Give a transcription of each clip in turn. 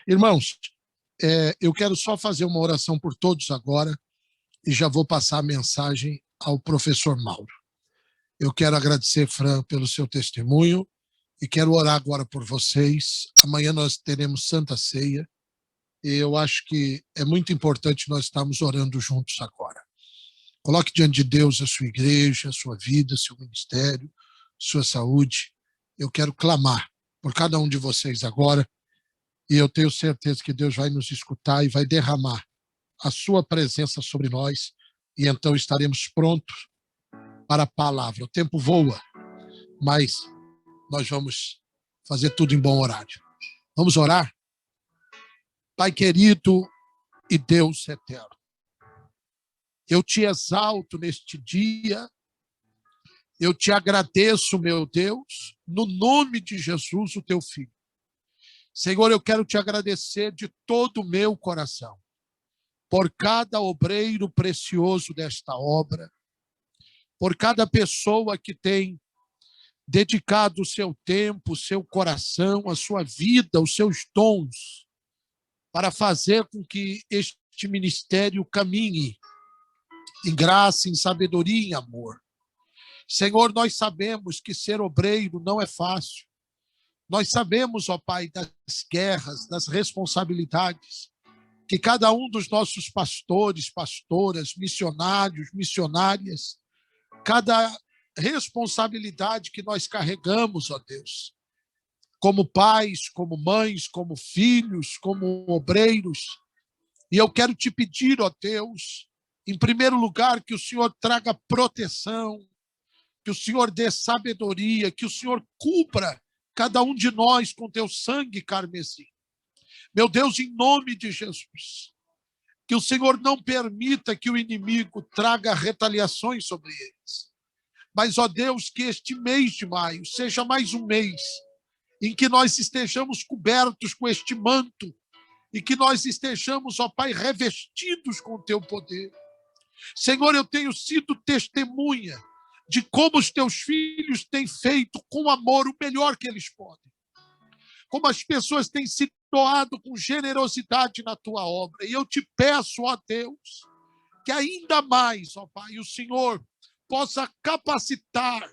Irmãos, eu quero só fazer uma oração por todos agora e já vou passar a mensagem ao professor Mauro. Eu quero agradecer, Fran, pelo seu testemunho e quero orar agora por vocês. Amanhã nós teremos Santa Ceia e eu acho que é muito importante nós estarmos orando juntos agora. Coloque diante de Deus a sua igreja, a sua vida, seu ministério, sua saúde. Eu quero clamar por cada um de vocês agora e eu tenho certeza que Deus vai nos escutar e vai derramar a sua presença sobre nós e então estaremos prontos para a palavra. O tempo voa, mas nós vamos fazer tudo em bom horário. Vamos orar? Pai querido e Deus eterno, eu te exalto neste dia, eu te agradeço, meu Deus, no nome de Jesus, o teu Filho. Senhor, eu quero te agradecer de todo o meu coração por cada obreiro precioso desta obra, por cada pessoa que tem dedicado o seu tempo, o seu coração, a sua vida, os seus dons, para fazer com que este ministério caminhe em graça, em sabedoria e em amor. Senhor, nós sabemos que ser obreiro não é fácil. Nós sabemos, ó Pai, das guerras, das responsabilidades, que cada um dos nossos pastores, pastoras, missionários, missionárias, cada responsabilidade que nós carregamos, ó Deus, como pais, como mães, como filhos, como obreiros. E eu quero te pedir, ó Deus, em primeiro lugar, que o Senhor traga proteção, que o Senhor dê sabedoria, que o Senhor cubra cada um de nós com teu sangue carmesim. Meu Deus, em nome de Jesus, que o Senhor não permita que o inimigo traga retaliações sobre eles. Mas, ó Deus, que este mês de maio seja mais um mês em que nós estejamos cobertos com este manto e que nós estejamos, ó Pai, revestidos com o teu poder. Senhor, eu tenho sido testemunha de como os teus filhos têm feito com amor o melhor que eles podem. Como as pessoas têm se doado com generosidade na tua obra. E eu te peço, ó Deus, que ainda mais, ó Pai, o Senhor possa capacitar,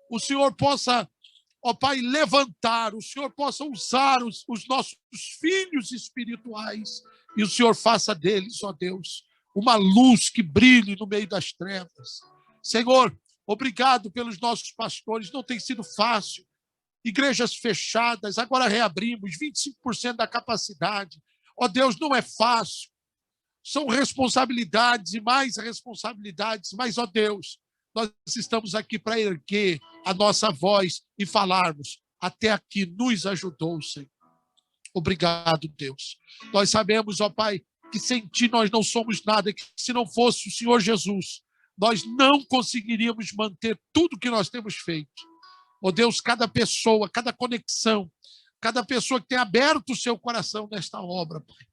o Senhor possa, ó Pai, levantar, o Senhor possa usar os nossos filhos espirituais e o Senhor faça deles, ó Deus, uma luz que brilhe no meio das trevas. Senhor, obrigado pelos nossos pastores, não tem sido fácil. Igrejas fechadas, agora reabrimos, 25% da capacidade. Ó Deus, não é fácil. São responsabilidades e mais responsabilidades, mas, ó Deus, nós estamos aqui para erguer a nossa voz e falarmos. Até aqui nos ajudou, Senhor. Obrigado, Deus. Nós sabemos, ó Pai, que sem Ti nós não somos nada, que se não fosse o Senhor Jesus, nós não conseguiríamos manter tudo que nós temos feito. Ó Deus, cada pessoa, cada conexão, cada pessoa que tem aberto o seu coração nesta obra, Pai,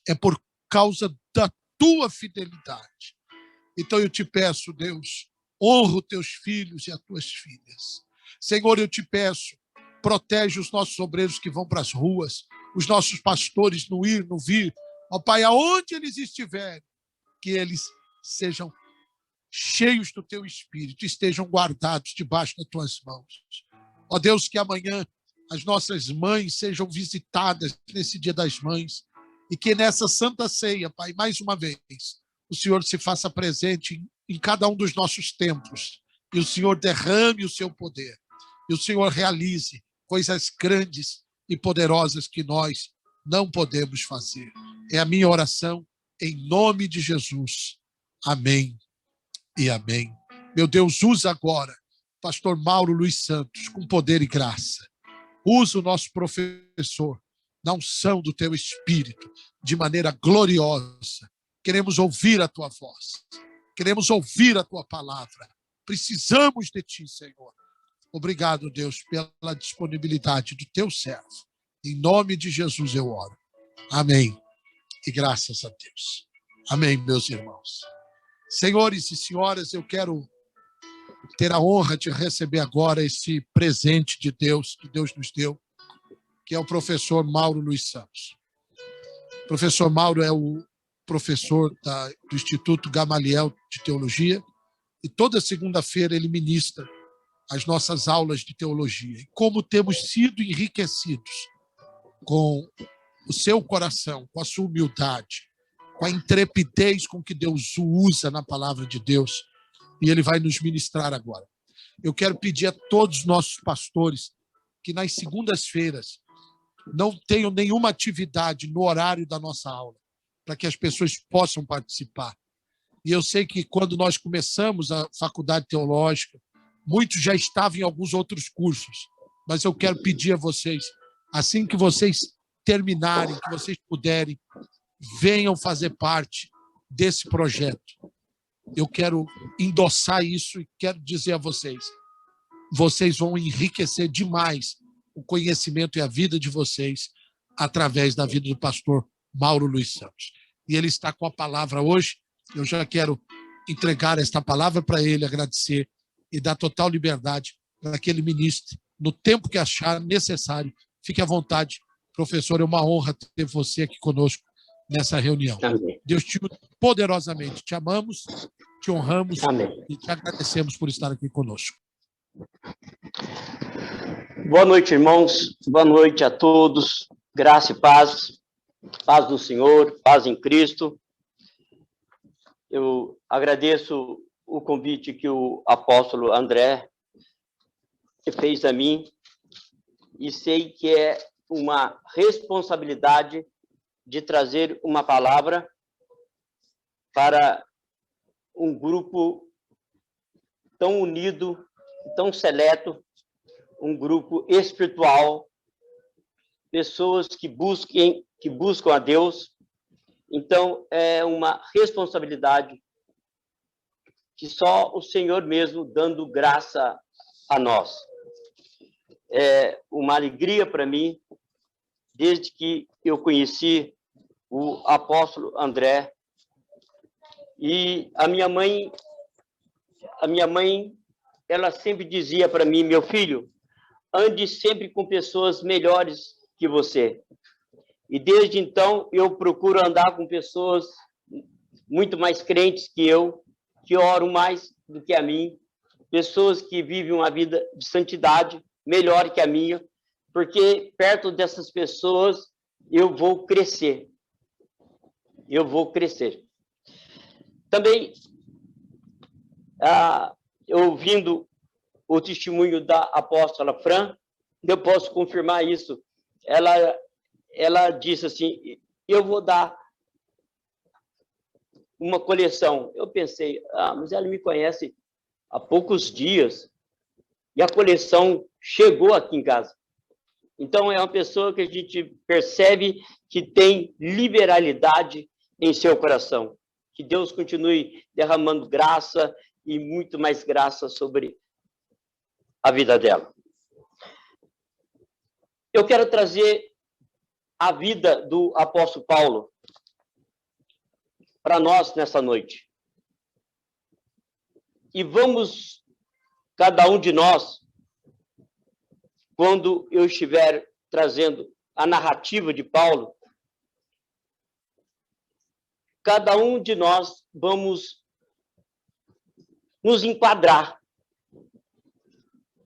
é por causa da Tua fidelidade. Então eu te peço, Deus, honra os teus filhos e as tuas filhas. Senhor, eu te peço, protege os nossos obreiros que vão para as ruas, os nossos pastores no ir, no vir. Ó Pai, aonde eles estiverem, que eles sejam cheios do teu Espírito, estejam guardados debaixo das tuas mãos. Ó Deus, que amanhã as nossas mães sejam visitadas nesse Dia das Mães e que nessa Santa Ceia, Pai, mais uma vez, o Senhor se faça presente em cada um dos nossos templos e o Senhor derrame o seu poder e o Senhor realize coisas grandes e poderosas que nós não podemos fazer. É a minha oração em nome de Jesus. Amém. E amém. Meu Deus, usa agora pastor Mauro Luiz Santos com poder e graça. Usa o nosso professor na unção do teu Espírito de maneira gloriosa. Queremos ouvir a tua voz. Queremos ouvir a tua palavra. Precisamos de ti, Senhor. Obrigado, Deus, pela disponibilidade do teu servo. Em nome de Jesus eu oro. Amém. E graças a Deus. Amém, meus irmãos. Senhores e senhoras, eu quero ter a honra de receber agora esse presente de Deus, que Deus nos deu, que é o professor Mauro Luiz Santos. professor Mauro é o professor do Instituto Gamaliel de Teologia e toda segunda-feira ele ministra as nossas aulas de teologia. E como temos sido enriquecidos com o seu coração, com a sua humildade, com a intrepidez com que Deus o usa na palavra de Deus, e ele vai nos ministrar agora. Eu quero pedir a todos os nossos pastores que nas segundas-feiras não tenham nenhuma atividade no horário da nossa aula, para que as pessoas possam participar. E eu sei que quando nós começamos a faculdade teológica, muitos já estavam em alguns outros cursos, mas eu quero pedir a vocês, assim que vocês terminarem, que vocês puderem, venham fazer parte desse projeto. Eu quero endossar isso e quero dizer a vocês, vocês vão enriquecer demais o conhecimento e a vida de vocês através da vida do pastor Mauro Luiz Santos. E ele está com a palavra hoje. Eu já quero entregar esta palavra para ele, agradecer e dar total liberdade para que ele ministre no tempo que achar necessário. Fique à vontade, professor. É uma honra ter você aqui conosco nessa reunião. Amém. Deus te use poderosamente. Te amamos, te honramos. Amém. E te agradecemos por estar aqui conosco. Boa noite, irmãos. Boa noite a todos. Graça e paz. Paz do Senhor, paz em Cristo. Eu agradeço o convite que o apóstolo André fez a mim e sei que é uma responsabilidade de trazer uma palavra para um grupo tão unido, tão seleto, um grupo espiritual, pessoas que buscam a Deus. Então, é uma responsabilidade que só o Senhor mesmo dando graça a nós. É uma alegria para mim, desde que eu conheci o apóstolo André. E a minha mãe, ela sempre dizia para mim, meu filho, ande sempre com pessoas melhores que você. E desde então eu procuro andar com pessoas muito mais crentes que eu, que oram mais do que a mim, pessoas que vivem uma vida de santidade melhor que a minha, porque perto dessas pessoas eu vou crescer. Eu vou crescer. Também, ouvindo o testemunho da apóstola Fran, eu posso confirmar isso. Ela disse assim, eu vou dar uma coleção. Eu pensei, mas ela me conhece há poucos dias e a coleção chegou aqui em casa. Então, é uma pessoa que a gente percebe que tem liberalidade em seu coração. Que Deus continue derramando graça e muito mais graça sobre a vida dela. Eu quero trazer a vida do apóstolo Paulo para nós nessa noite. E vamos, cada um de nós, quando eu estiver trazendo a narrativa de Paulo, cada um de nós vamos nos enquadrar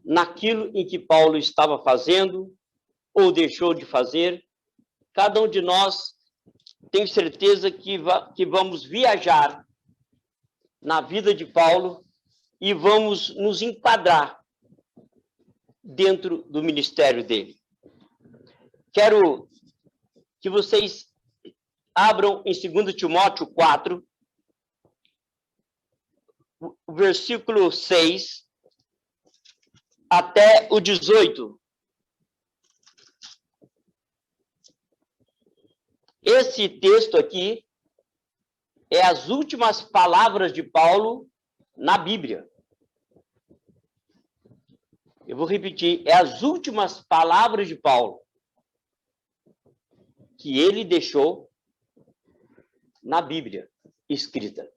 naquilo em que Paulo estava fazendo ou deixou de fazer. Cada um de nós tem certeza que vamos viajar na vida de Paulo e vamos nos enquadrar dentro do ministério dele. Quero que vocês abram em 2 Timóteo 4, o versículo 6 até o 18. Esse texto aqui é as últimas palavras de Paulo na Bíblia. Eu vou repetir, é as últimas palavras de Paulo que ele deixou na Bíblia escrita.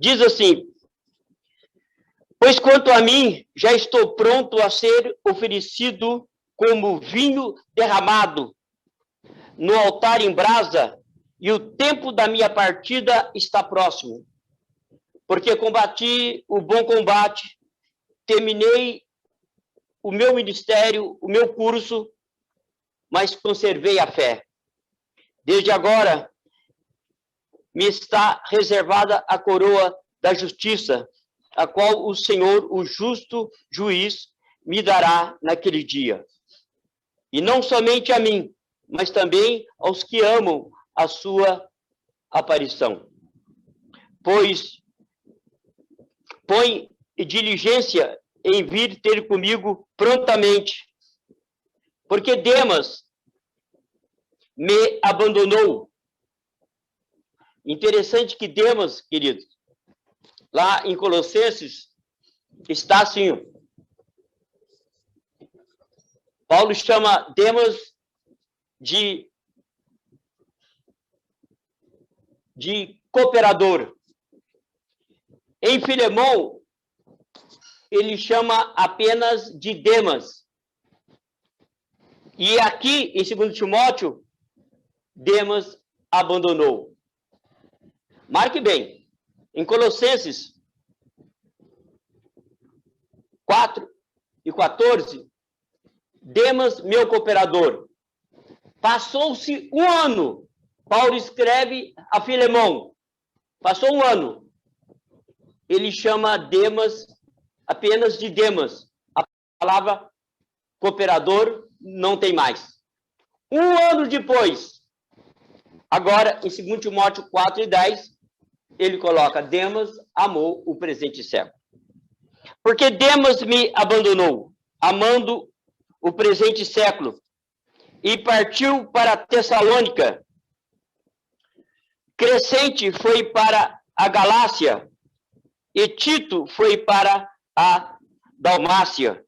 Diz assim: pois quanto a mim, já estou pronto a ser oferecido como vinho derramado no altar em brasa, e o tempo da minha partida está próximo. Porque combati o bom combate, terminei o meu ministério, o meu curso, mas conservei a fé. Desde agora, me está reservada a coroa da justiça, a qual o Senhor, o justo juiz, me dará naquele dia. E não somente a mim, mas também aos que amam a sua aparição. Pois põe diligência em vir ter comigo prontamente, porque Demas me abandonou. Interessante que Demas, queridos, lá em Colossenses, está assim. Paulo chama Demas de cooperador. Em Filemão, ele chama apenas de Demas. E aqui, em 2 Timóteo, Demas abandonou. Marque bem, em Colossenses 4 e 14, Demas, meu cooperador. Passou-se um ano, Paulo escreve a Filemão. Passou um ano. Ele chama Demas apenas de Demas. A palavra cooperador não tem mais. Um ano depois, agora em 2 Timóteo 4 e 10, ele coloca: Demas amou o presente século. Porque Demas me abandonou, amando o presente século, e partiu para Tessalônica. Crescente foi para a Galácia, e Tito foi para a Dalmácia.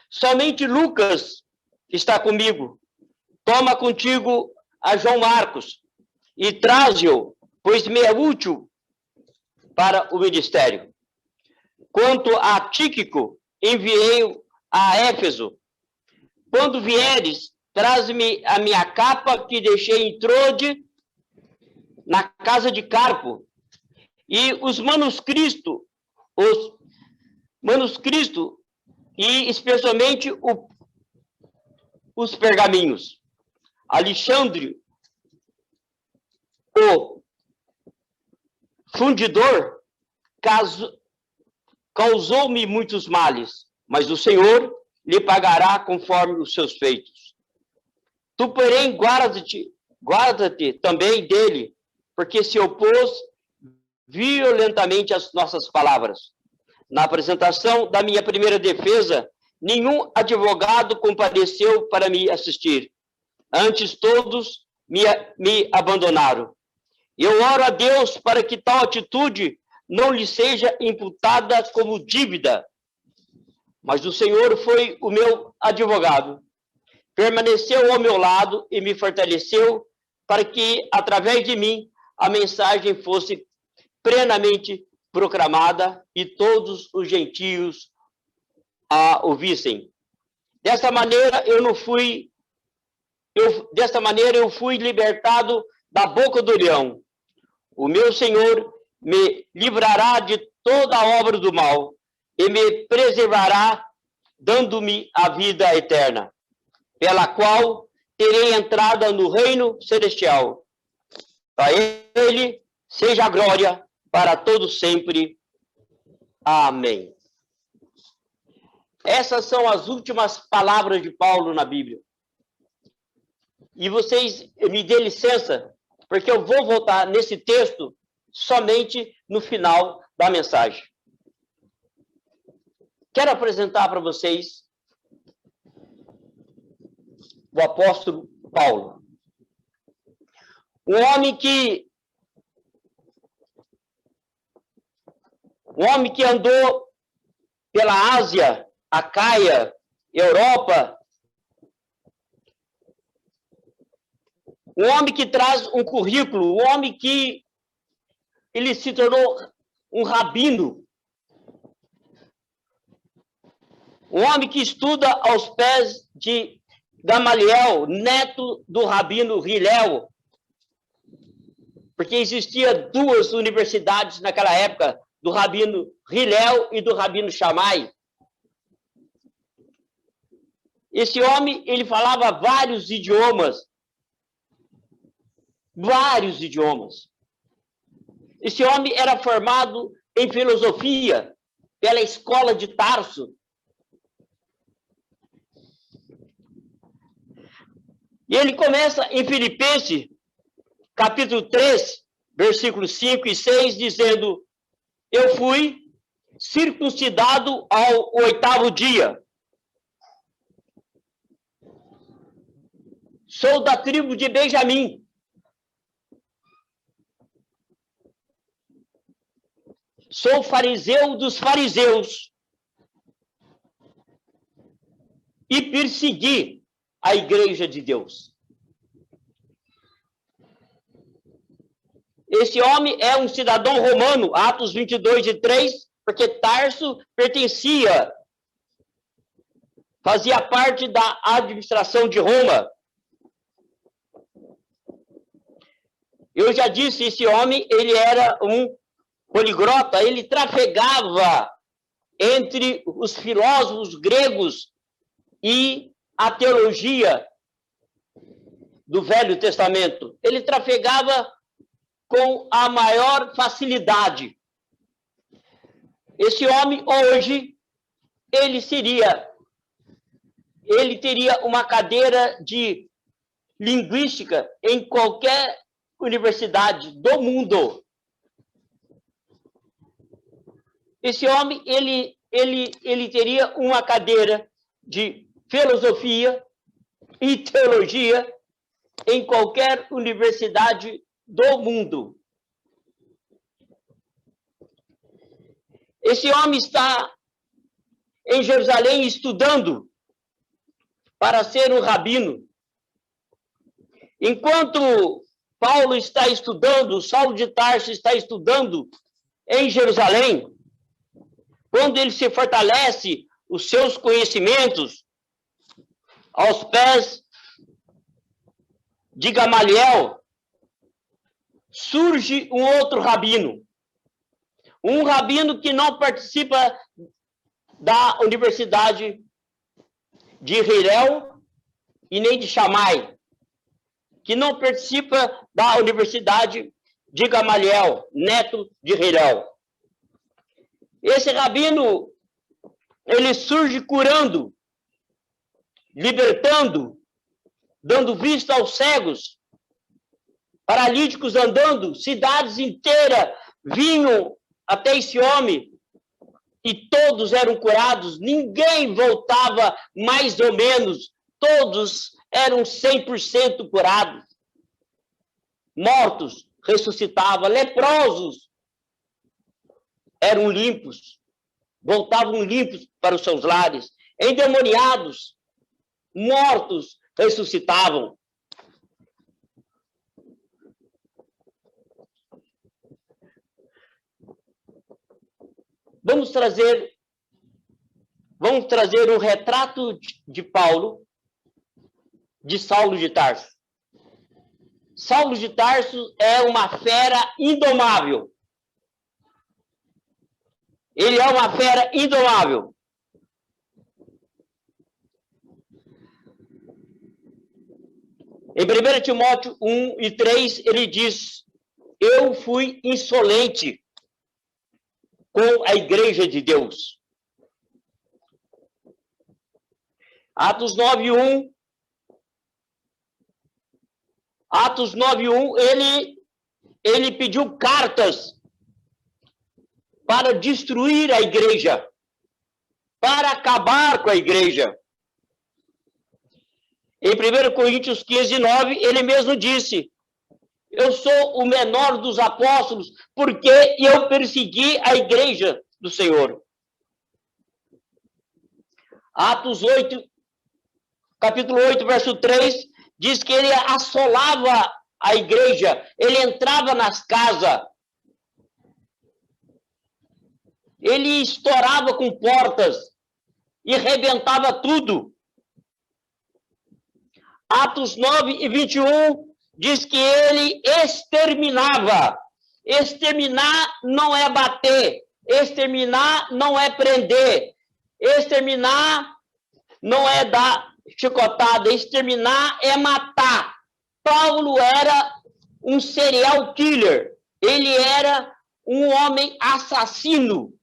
Somente Lucas está comigo. Toma contigo a João Marcos e traze-o, pois me é útil para o ministério. Quanto a Tíquico, enviei-o a Éfeso. Quando vieres, traz-me a minha capa que deixei em Trode, na casa de Carpo, e os manuscritos, e especialmente os pergaminhos. Alexandre, o fundidor, causou-me muitos males, mas o Senhor lhe pagará conforme os seus feitos. Tu, porém, guarda-te também dele, porque se opôs violentamente às nossas palavras. Na apresentação da minha primeira defesa, nenhum advogado compareceu para me assistir. Antes, todos me abandonaram. Eu oro a Deus para que tal atitude não lhe seja imputada como dívida. Mas o Senhor foi o meu advogado. Permaneceu ao meu lado e me fortaleceu para que, através de mim, a mensagem fosse plenamente proclamada e todos os gentios a ouvissem. Desta maneira eu fui libertado da boca do leão. O meu Senhor me livrará de toda a obra do mal e me preservará, dando-me a vida eterna, pela qual terei entrada no reino celestial. A ele seja a glória para todos sempre. Amém. Essas são as últimas palavras de Paulo na Bíblia. E vocês me dêem licença, porque eu vou voltar nesse texto somente no final da mensagem. Quero apresentar para vocês o apóstolo Paulo. Um homem que andou pela Ásia, Acaia, Europa. Um homem que traz um currículo, um homem que ele se tornou um rabino. Um homem que estuda aos pés de Gamaliel, neto do rabino Hillel, porque existia duas universidades naquela época, do rabino Hillel e do rabino Shammai. Esse homem, ele falava vários idiomas. Vários idiomas. Esse homem era formado em filosofia pela escola de Tarso. E ele começa em Filipenses, capítulo 3, versículos 5 e 6, dizendo: eu fui circuncidado ao 8º dia. Sou da tribo de Benjamim. Sou fariseu dos fariseus. E persegui a igreja de Deus. Esse homem é um cidadão romano, Atos 22:3, porque Tarso pertencia, fazia parte da administração de Roma. Eu já disse, esse homem, ele era um poliglota, ele trafegava entre os filósofos gregos e a teologia do Velho Testamento. Ele trafegava com a maior facilidade. Esse homem, hoje, ele teria uma cadeira de linguística em qualquer universidade do mundo. Esse homem, ele teria uma cadeira de filosofia e teologia em qualquer universidade do mundo. Esse homem está em Jerusalém estudando para ser um rabino. Enquanto Paulo está estudando, Saulo de Tarso está estudando em Jerusalém, quando ele se fortalece os seus conhecimentos aos pés de Gamaliel, surge um outro rabino. Um rabino que não participa da Universidade de Hillel e nem de Shammai, que não participa da Universidade de Gamaliel, neto de Hillel. Esse rabino, ele surge curando, libertando, dando vista aos cegos, paralíticos andando, cidades inteiras vinham até esse homem e todos eram curados, ninguém voltava mais ou menos, todos eram 100% curados. Mortos ressuscitavam, leprosos eram limpos, voltavam limpos para os seus lares, endemoniados, mortos ressuscitavam. Vamos trazer um retrato de Paulo, de Saulo de Tarso. Saulo de Tarso é uma fera indomável. Ele é uma fera indomável. Em 1 Timóteo 1:3, ele diz: eu fui insolente com a igreja de Deus. Atos 9:1, ele pediu cartas para destruir a igreja, para acabar com a igreja. Em 1 Coríntios 15:9, ele mesmo disse: eu sou o menor dos apóstolos, porque eu persegui a igreja do Senhor. Atos 8, capítulo 8, verso 3, diz que ele assolava a igreja, ele entrava nas casas, ele estourava com portas e rebentava tudo. Atos 9 e 21 diz que ele exterminava. Exterminar não é bater. Exterminar não é prender. Exterminar não é dar chicotada. Exterminar é matar. Paulo era um serial killer. Ele era um homem assassino.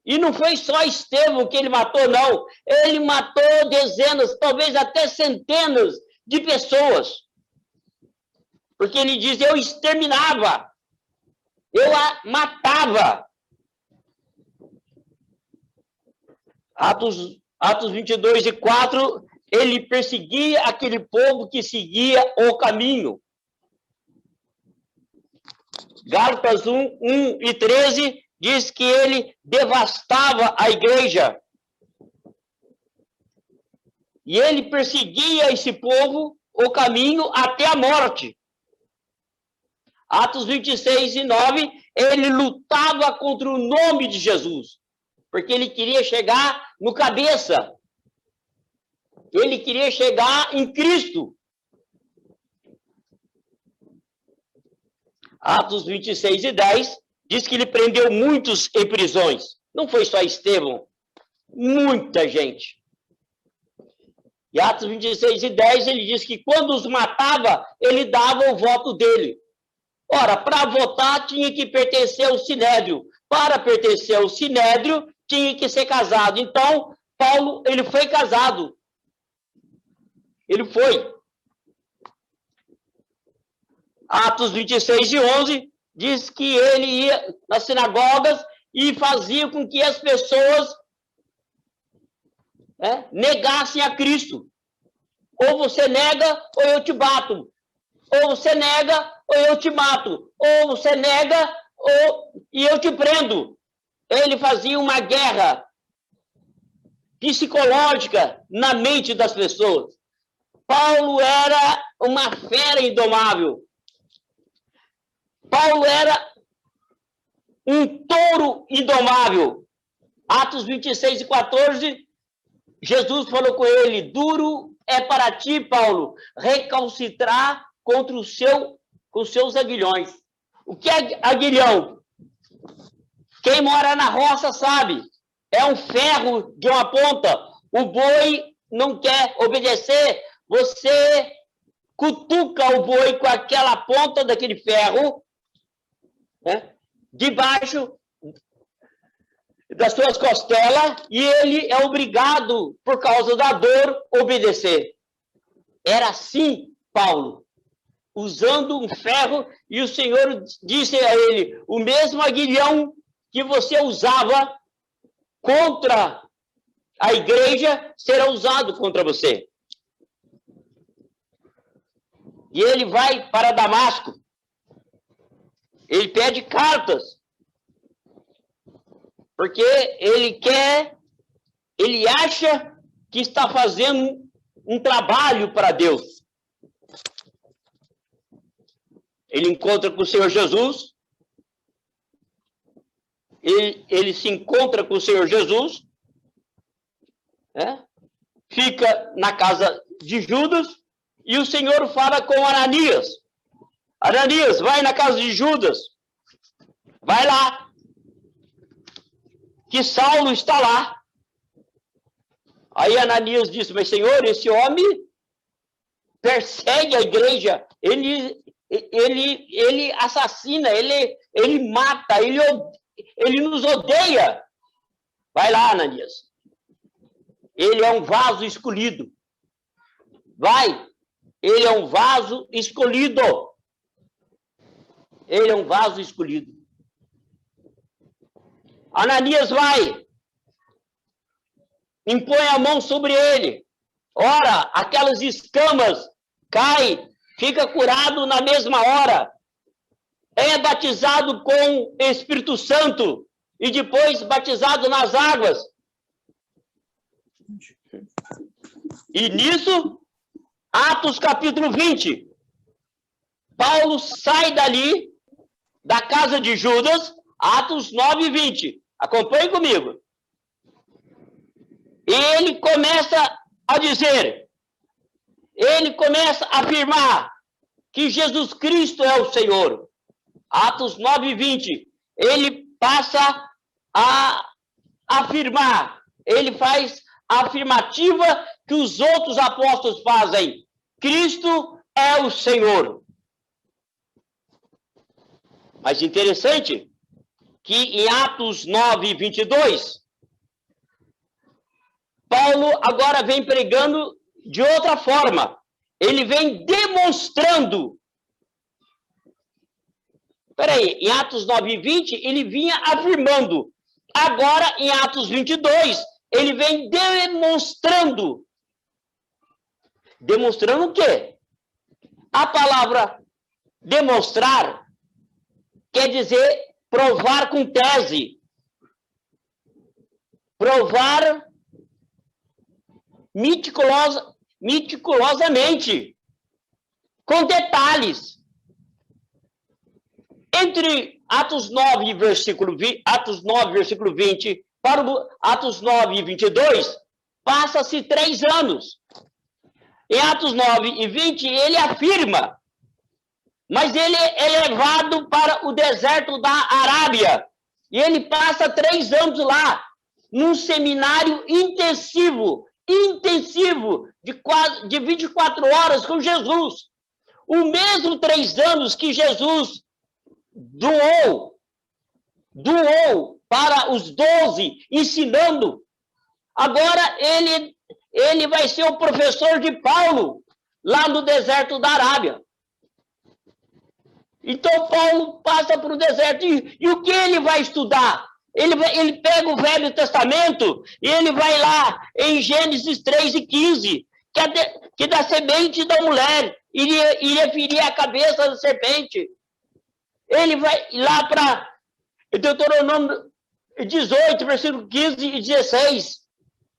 E não foi só Estevão que ele matou, não. Ele matou dezenas, talvez até centenas de pessoas. Porque ele diz, eu exterminava. Eu a matava. Atos 22 e 4, ele perseguia aquele povo que seguia o caminho. Gálatas 1 e 13 diz que ele devastava a igreja. E ele perseguia esse povo o caminho até a morte. Atos 26 e 9, ele lutava contra o nome de Jesus, porque ele queria chegar no cabeça. Ele queria chegar em Cristo. Atos 26 e 10 diz que ele prendeu muitos em prisões. Não foi só Estevão, muita gente. E Atos 26 e 10 ele diz que quando os matava, ele dava o voto dele. Ora, para votar tinha que pertencer ao Sinédrio. Para pertencer ao Sinédrio, tinha que ser casado. Então, Paulo, ele foi casado. Ele foi. Atos 26 e 11 diz que ele ia nas sinagogas e fazia com que as pessoas negassem a Cristo. Ou você nega, ou eu te bato. Ou você nega, ou eu te mato. Ou você nega, e eu te prendo. Ele fazia uma guerra psicológica na mente das pessoas. Paulo era uma fera indomável. Paulo era um touro indomável. Atos 26 e 14, Jesus falou com ele, duro é para ti, Paulo, recalcitrar contra os seus aguilhões. O que é aguilhão? Quem mora na roça sabe. É um ferro de uma ponta. O boi não quer obedecer. Você cutuca o boi com aquela ponta daquele ferro, debaixo das suas costelas, e ele é obrigado, por causa da dor, obedecer. Era assim, Paulo, usando um ferro, e o Senhor disse a ele, o mesmo aguilhão que você usava contra a igreja, será usado contra você. E ele vai para Damasco. Ele pede cartas. Porque ele acha que está fazendo um trabalho para Deus. Ele encontra com o Senhor Jesus. Ele se encontra com o Senhor Jesus. Fica na casa de Judas. E o Senhor fala com Ananias. Ananias, vai na casa de Judas. Vai lá. Que Saulo está lá. Aí Ananias disse, mas Senhor, esse homem persegue a igreja. Ele assassina, ele mata, ele nos odeia. Vai lá, Ananias. Ele é um vaso escolhido. Vai. Ele é um vaso escolhido. Ele é um vaso escolhido. Ananias vai. Impõe a mão sobre ele. Ora, aquelas escamas caem, fica curado na mesma hora. É batizado com Espírito Santo e depois batizado nas águas. E nisso, Atos capítulo 20, Paulo sai dali, da casa de Judas, Atos 9 e 20. Acompanhe comigo. Ele começa a dizer, ele começa a afirmar que Jesus Cristo é o Senhor. Atos 9:20, ele passa a afirmar, ele faz a afirmativa que os outros apóstolos fazem. Cristo é o Senhor. Mas interessante que em Atos 9:22, Paulo agora vem pregando de outra forma. Ele vem demonstrando. Peraí, em Atos 9:20, ele vinha afirmando. Agora, em Atos 22, ele vem demonstrando. Demonstrando o quê? A palavra demonstrar quer dizer provar com tese. Provar meticulosamente, com detalhes. Entre Atos 9, versículo 20 para Atos 9:22, passa-se 3 anos. Em Atos 9:20, ele afirma, mas ele é levado para o deserto da Arábia, e ele passa 3 anos lá, num seminário intensivo de 24 horas com Jesus. O mesmo 3 anos que Jesus doou para os 12, ensinando. Agora ele vai ser o professor de Paulo, lá no deserto da Arábia. Então, Paulo passa para o deserto. E o que ele vai estudar? Ele pega o Velho Testamento e ele vai lá em Gênesis 3:15, que da semente da mulher iria ferir a cabeça da serpente. Ele vai lá para Deuteronômio 18, versículo 15 e 16.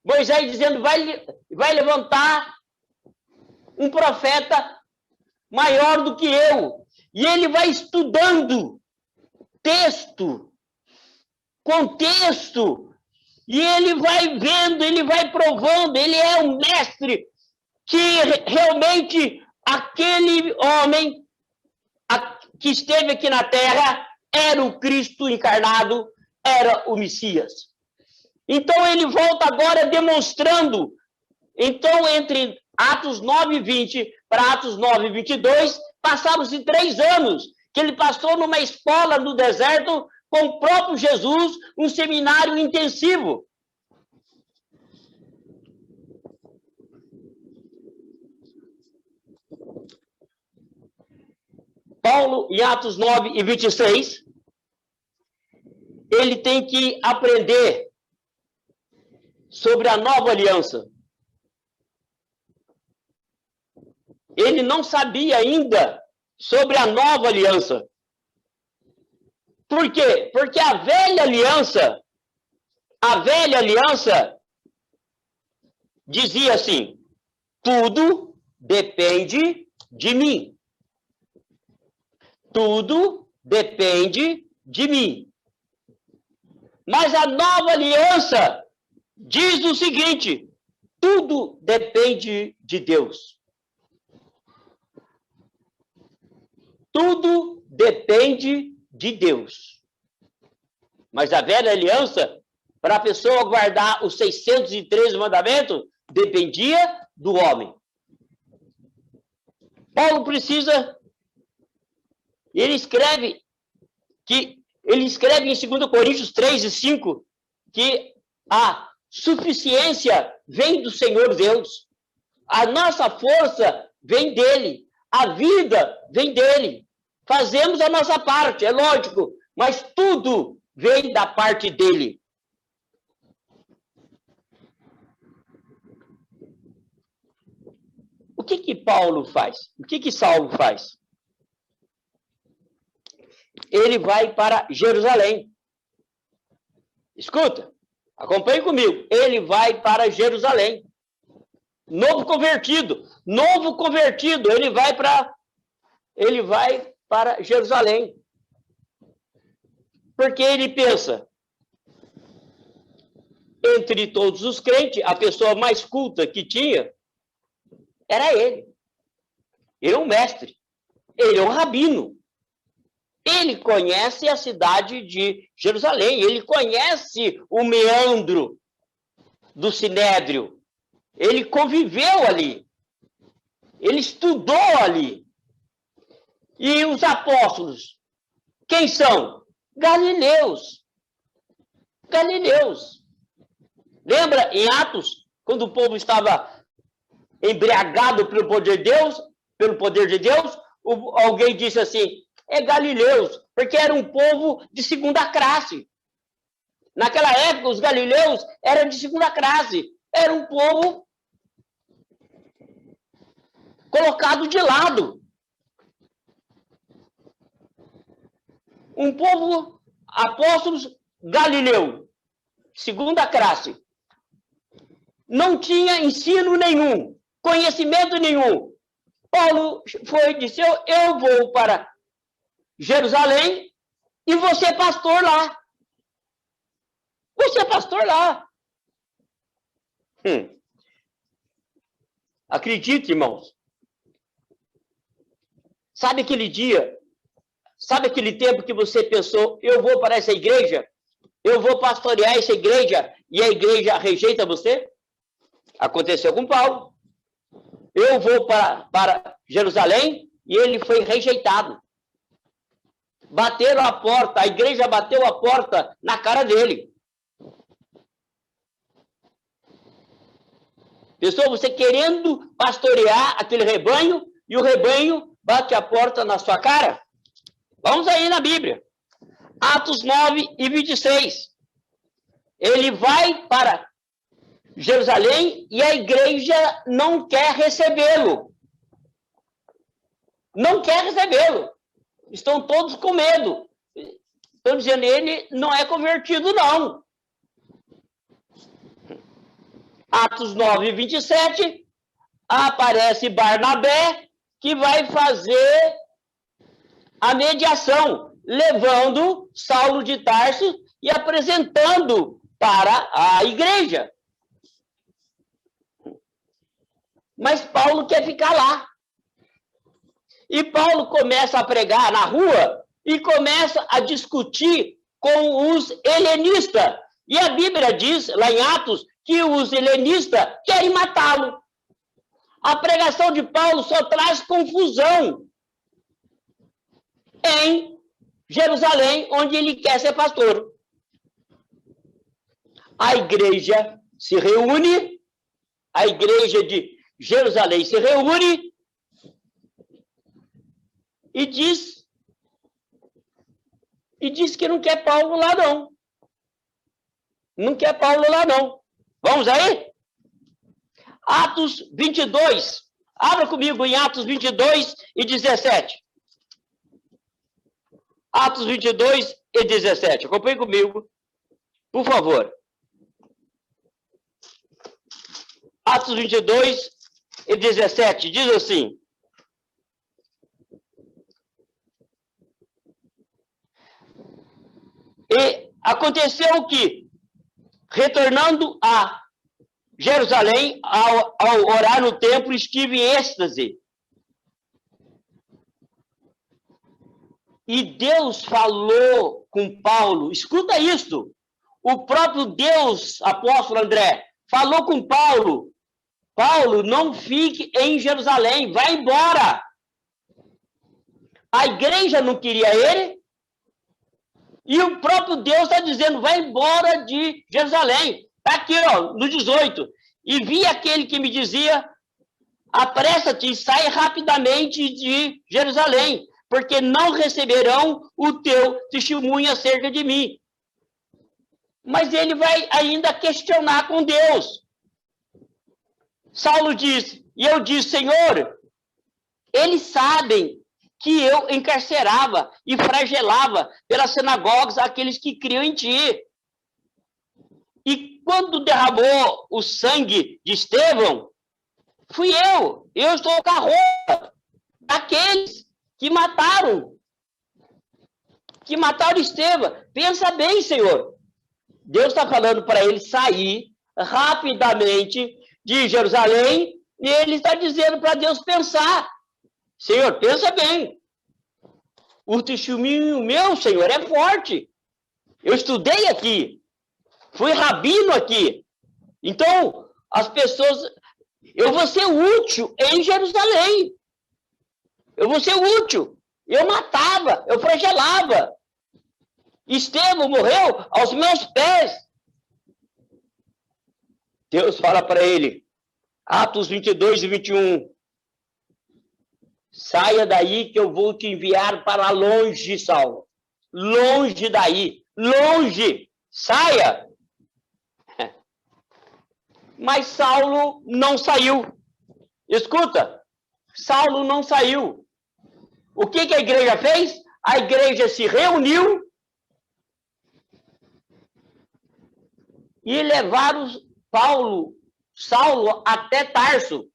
Moisés dizendo, vai levantar um profeta maior do que eu. E ele vai estudando texto, contexto, e ele vai vendo, ele vai provando, ele é um mestre que realmente aquele homem que esteve aqui na terra era o Cristo encarnado, era o Messias. Então ele volta agora demonstrando. Então, entre Atos 9:20 para Atos 9:22, passaram-se 3 anos que ele passou numa escola no deserto com o próprio Jesus, um seminário intensivo. Paulo, em Atos 9:26, ele tem que aprender sobre a nova aliança. Ele não sabia ainda sobre a nova aliança. Por quê? Porque a velha aliança dizia assim: tudo depende de mim. Tudo depende de mim. Mas a nova aliança diz o seguinte: tudo depende de Deus. Tudo depende de Deus. Mas a velha aliança, para a pessoa guardar os 613 mandamentos, dependia do homem. Paulo precisa, ele escreve em 2 Coríntios 3:5 que a suficiência vem do Senhor Deus. A nossa força vem dele. A vida vem dele. Fazemos a nossa parte, é lógico, mas tudo vem da parte dele. O que Paulo faz? O que Saulo faz? Ele vai para Jerusalém. Escuta, acompanhe comigo. Ele vai para Jerusalém. Novo convertido, ele vai para Jerusalém. Porque ele pensa, entre todos os crentes, a pessoa mais culta que tinha era ele. Ele é um mestre. Ele é um rabino. Ele conhece a cidade de Jerusalém. Ele conhece o meandro do Sinédrio. Ele conviveu ali. Ele estudou ali. E os apóstolos, quem são? Galileus. Galileus. Lembra em Atos, quando o povo estava embriagado pelo poder de Deus, alguém disse assim, é galileus, porque era um povo de segunda classe. Naquela época, os galileus eram de segunda classe. Era um povo colocado de lado. Um povo, apóstolos, galileu, segunda classe. Não tinha ensino nenhum, conhecimento nenhum. Paulo foi e disse, eu vou para Jerusalém e você é pastor lá. Você é pastor lá. Acredite, irmãos. Sabe aquele dia, sabe aquele tempo que você pensou, eu vou para essa igreja, eu vou pastorear essa igreja, e a igreja rejeita você? Aconteceu com Paulo. Eu vou para Jerusalém, e ele foi rejeitado. Bateram a porta, a igreja bateu a porta na cara dele. Pessoal, você querendo pastorear aquele rebanho, e o rebanho bate a porta na sua cara? Vamos aí na Bíblia. Atos 9:26. Ele vai para Jerusalém e a igreja não quer recebê-lo. Não quer recebê-lo. Estão todos com medo. Estão dizendo, ele não é convertido, não. Atos 9:27, aparece Barnabé, que vai fazer a mediação, levando Saulo de Tarso e apresentando para a igreja. Mas Paulo quer ficar lá. E Paulo começa a pregar na rua e começa a discutir com os helenistas. E a Bíblia diz, lá em Atos, que os helenistas querem matá-lo. A pregação de Paulo só traz confusão em Jerusalém, onde ele quer ser pastor. A igreja se reúne, a igreja de Jerusalém se reúne e diz que não quer Paulo lá, não. Não quer Paulo lá, não. Vamos aí? Atos 22. Abra comigo em Atos 22:17. Atos 22:17. Acompanhe comigo, por favor. Atos 22:17 diz assim: e aconteceu que, retornando a Jerusalém, ao orar no templo, estive em êxtase. E Deus falou com Paulo. Escuta isso. O próprio Deus, apóstolo André, falou com Paulo. Paulo, não fique em Jerusalém, vai embora. A igreja não queria ele. E o próprio Deus está dizendo, vai embora de Jerusalém. Está aqui, ó, no 18. E vi aquele que me dizia, apressa-te e sai rapidamente de Jerusalém, porque não receberão o teu testemunho acerca de mim. Mas ele vai ainda questionar com Deus. Saulo disse, e eu disse, Senhor, eles sabem que eu encarcerava e flagelava pelas sinagogas aqueles que criam em ti. E quando derramou o sangue de Estevão, fui eu estou com a roupa daqueles que mataram Estevão. Pensa bem, Senhor. Deus está falando para ele sair rapidamente de Jerusalém, e ele está dizendo para Deus pensar. Senhor, pensa bem. O testemunho meu, Senhor, é forte. Eu estudei aqui. Fui rabino aqui. Então, as pessoas... Eu vou ser útil em Jerusalém. Eu vou ser útil. Eu matava, eu flagelava. Estevão morreu aos meus pés. Deus fala para ele, Atos 22 e 21. Saia daí que eu vou te enviar para longe, Saulo. Longe daí. Longe. Saia. Mas Saulo não saiu. Escuta, Saulo não saiu. O que a igreja fez? A igreja se reuniu e levaram Saulo até Tarso.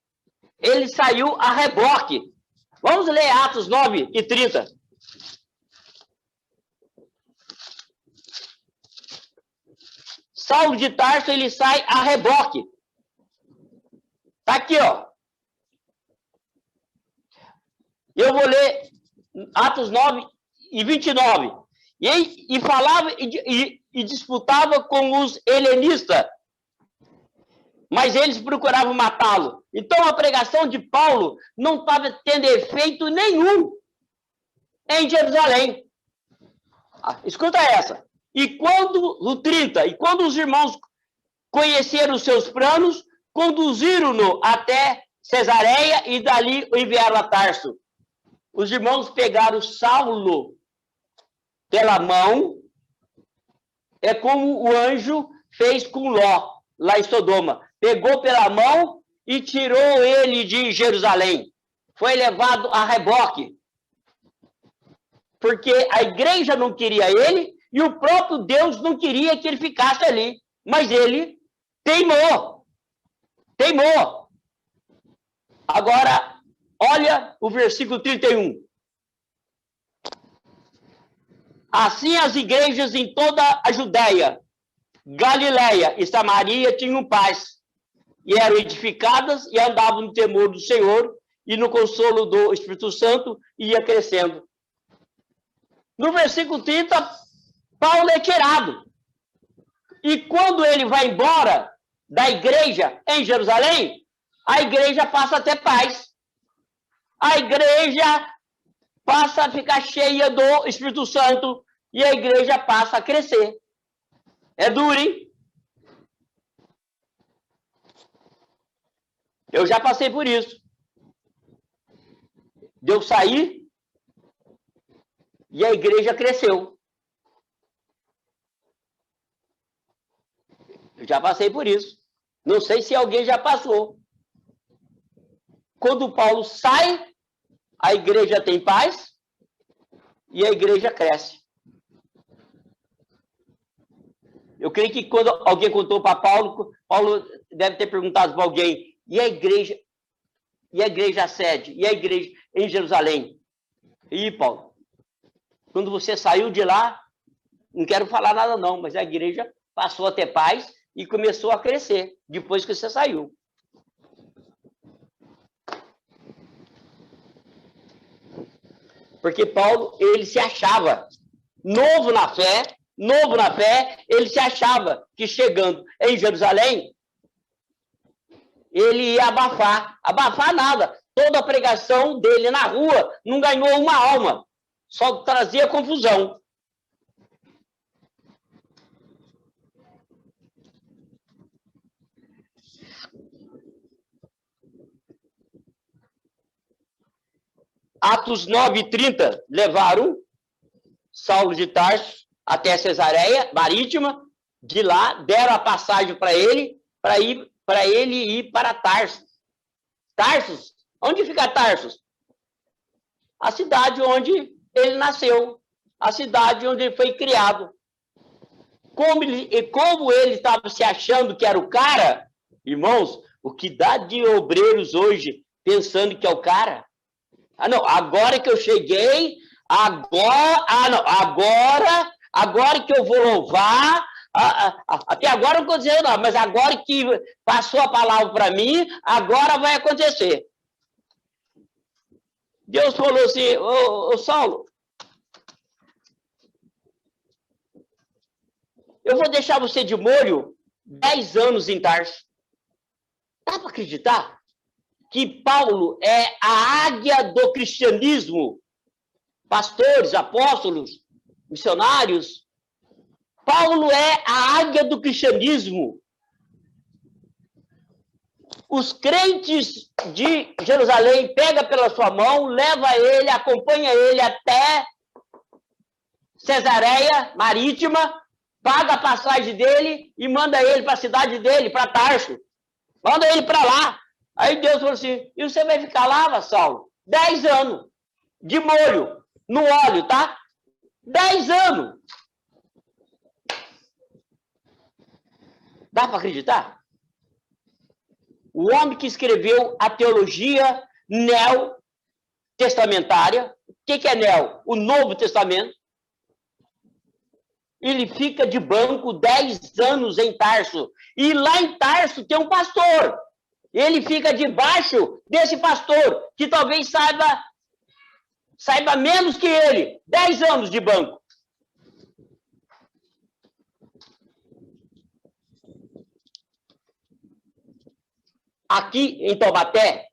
Ele saiu a reboque. Vamos ler Atos 9 e 30. Saulo de Tarso, ele sai a reboque. Tá aqui, ó. Eu vou ler Atos 9 e 29. E falava e disputava com os helenistas, mas eles procuravam matá-lo. Então a pregação de Paulo não estava tendo efeito nenhum em Jerusalém. Escuta essa. E quando os irmãos conheceram os seus planos, conduziram-no até Cesareia e dali o enviaram a Tarso. Os irmãos pegaram Saulo pela mão, é como o anjo fez com Ló, lá em Sodoma. Pegou pela mão e tirou ele de Jerusalém. Foi levado a reboque. Porque a igreja não queria ele e o próprio Deus não queria que ele ficasse ali. Mas ele teimou. Teimou. Agora, olha o versículo 31. Assim as igrejas em toda a Judéia, Galiléia e Samaria tinham paz, e eram edificadas e andavam no temor do Senhor e no consolo do Espírito Santo, e ia crescendo. No versículo 30, Paulo é tirado. E quando ele vai embora da igreja em Jerusalém, a igreja passa a ter paz. A igreja passa a ficar cheia do Espírito Santo e a igreja passa a crescer. É duro, hein? Eu já passei por isso. De eu sair e a igreja cresceu. Eu já passei por isso. Não sei se alguém já passou. Quando Paulo sai, a igreja tem paz e a igreja cresce. Eu creio que quando alguém contou para Paulo, Paulo deve ter perguntado para alguém, e a igreja sede, e a igreja em Jerusalém? E Paulo, quando você saiu de lá, não quero falar nada não, mas a igreja passou a ter paz e começou a crescer depois que você saiu. Porque Paulo, ele se achava novo na fé, ele se achava que chegando em Jerusalém, ele ia abafar nada. Toda a pregação dele na rua não ganhou uma alma, só trazia confusão. Atos 9 e 30 levaram Saulo de Tarso até Cesareia Marítima, de lá deram a passagem para ele ir para Tarso. Tarsus? Onde fica Tarsus? A cidade onde ele nasceu, a cidade onde ele foi criado. Como ele estava se achando que era o cara, irmãos, o que dá de obreiros hoje pensando que é o cara? Ah, não, agora que eu cheguei, agora que eu vou louvar, até agora não aconteceu nada, mas agora que passou a palavra para mim, agora vai acontecer. Deus falou assim, ô Saulo, eu vou deixar você de molho 10 anos em Tarso. Dá para acreditar que Paulo é a águia do cristianismo? Pastores, apóstolos, missionários. Paulo é a águia do cristianismo. Os crentes de Jerusalém pegam pela sua mão, leva ele, acompanha ele até Cesareia Marítima, paga a passagem dele e manda ele para a cidade dele, para Tarso. Manda ele para lá. Aí Deus falou assim, e você vai ficar lá, Saulo? 10 anos, de molho, no óleo, tá? 10 anos. Dá para acreditar? O homem que escreveu a teologia neotestamentária, o que é neo? O Novo Testamento. Ele fica de banco 10 anos em Tarso. E lá em Tarso tem um pastor. Ele fica debaixo desse pastor, que talvez saiba menos que ele. 10 anos de banco. Aqui em Taubaté,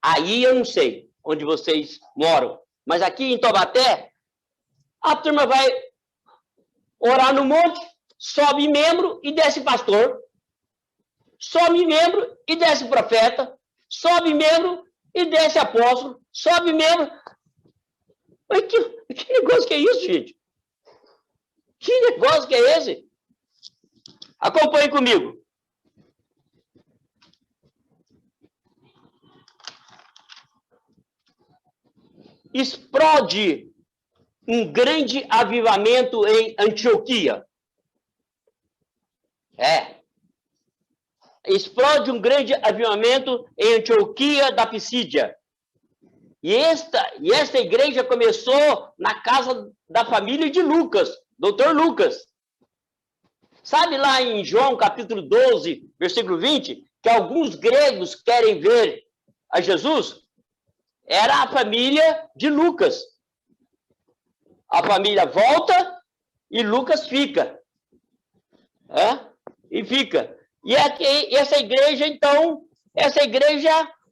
aí eu não sei onde vocês moram, mas aqui em Taubaté, a turma vai orar no monte, sobe membro e desce pastor, sobe membro e desce profeta, sobe membro e desce apóstolo, sobe membro. Mas que negócio que é isso, gente? Que negócio que é esse? Acompanhe comigo. Explode um grande avivamento em Antioquia. Explode um grande avivamento em Antioquia da Pisídia. E esta igreja começou na casa da família de Lucas, doutor Lucas. Sabe lá em João capítulo 12, versículo 20, que alguns gregos querem ver a Jesus? Era a família de Lucas. A família volta e Lucas fica. E fica. E essa igreja, então,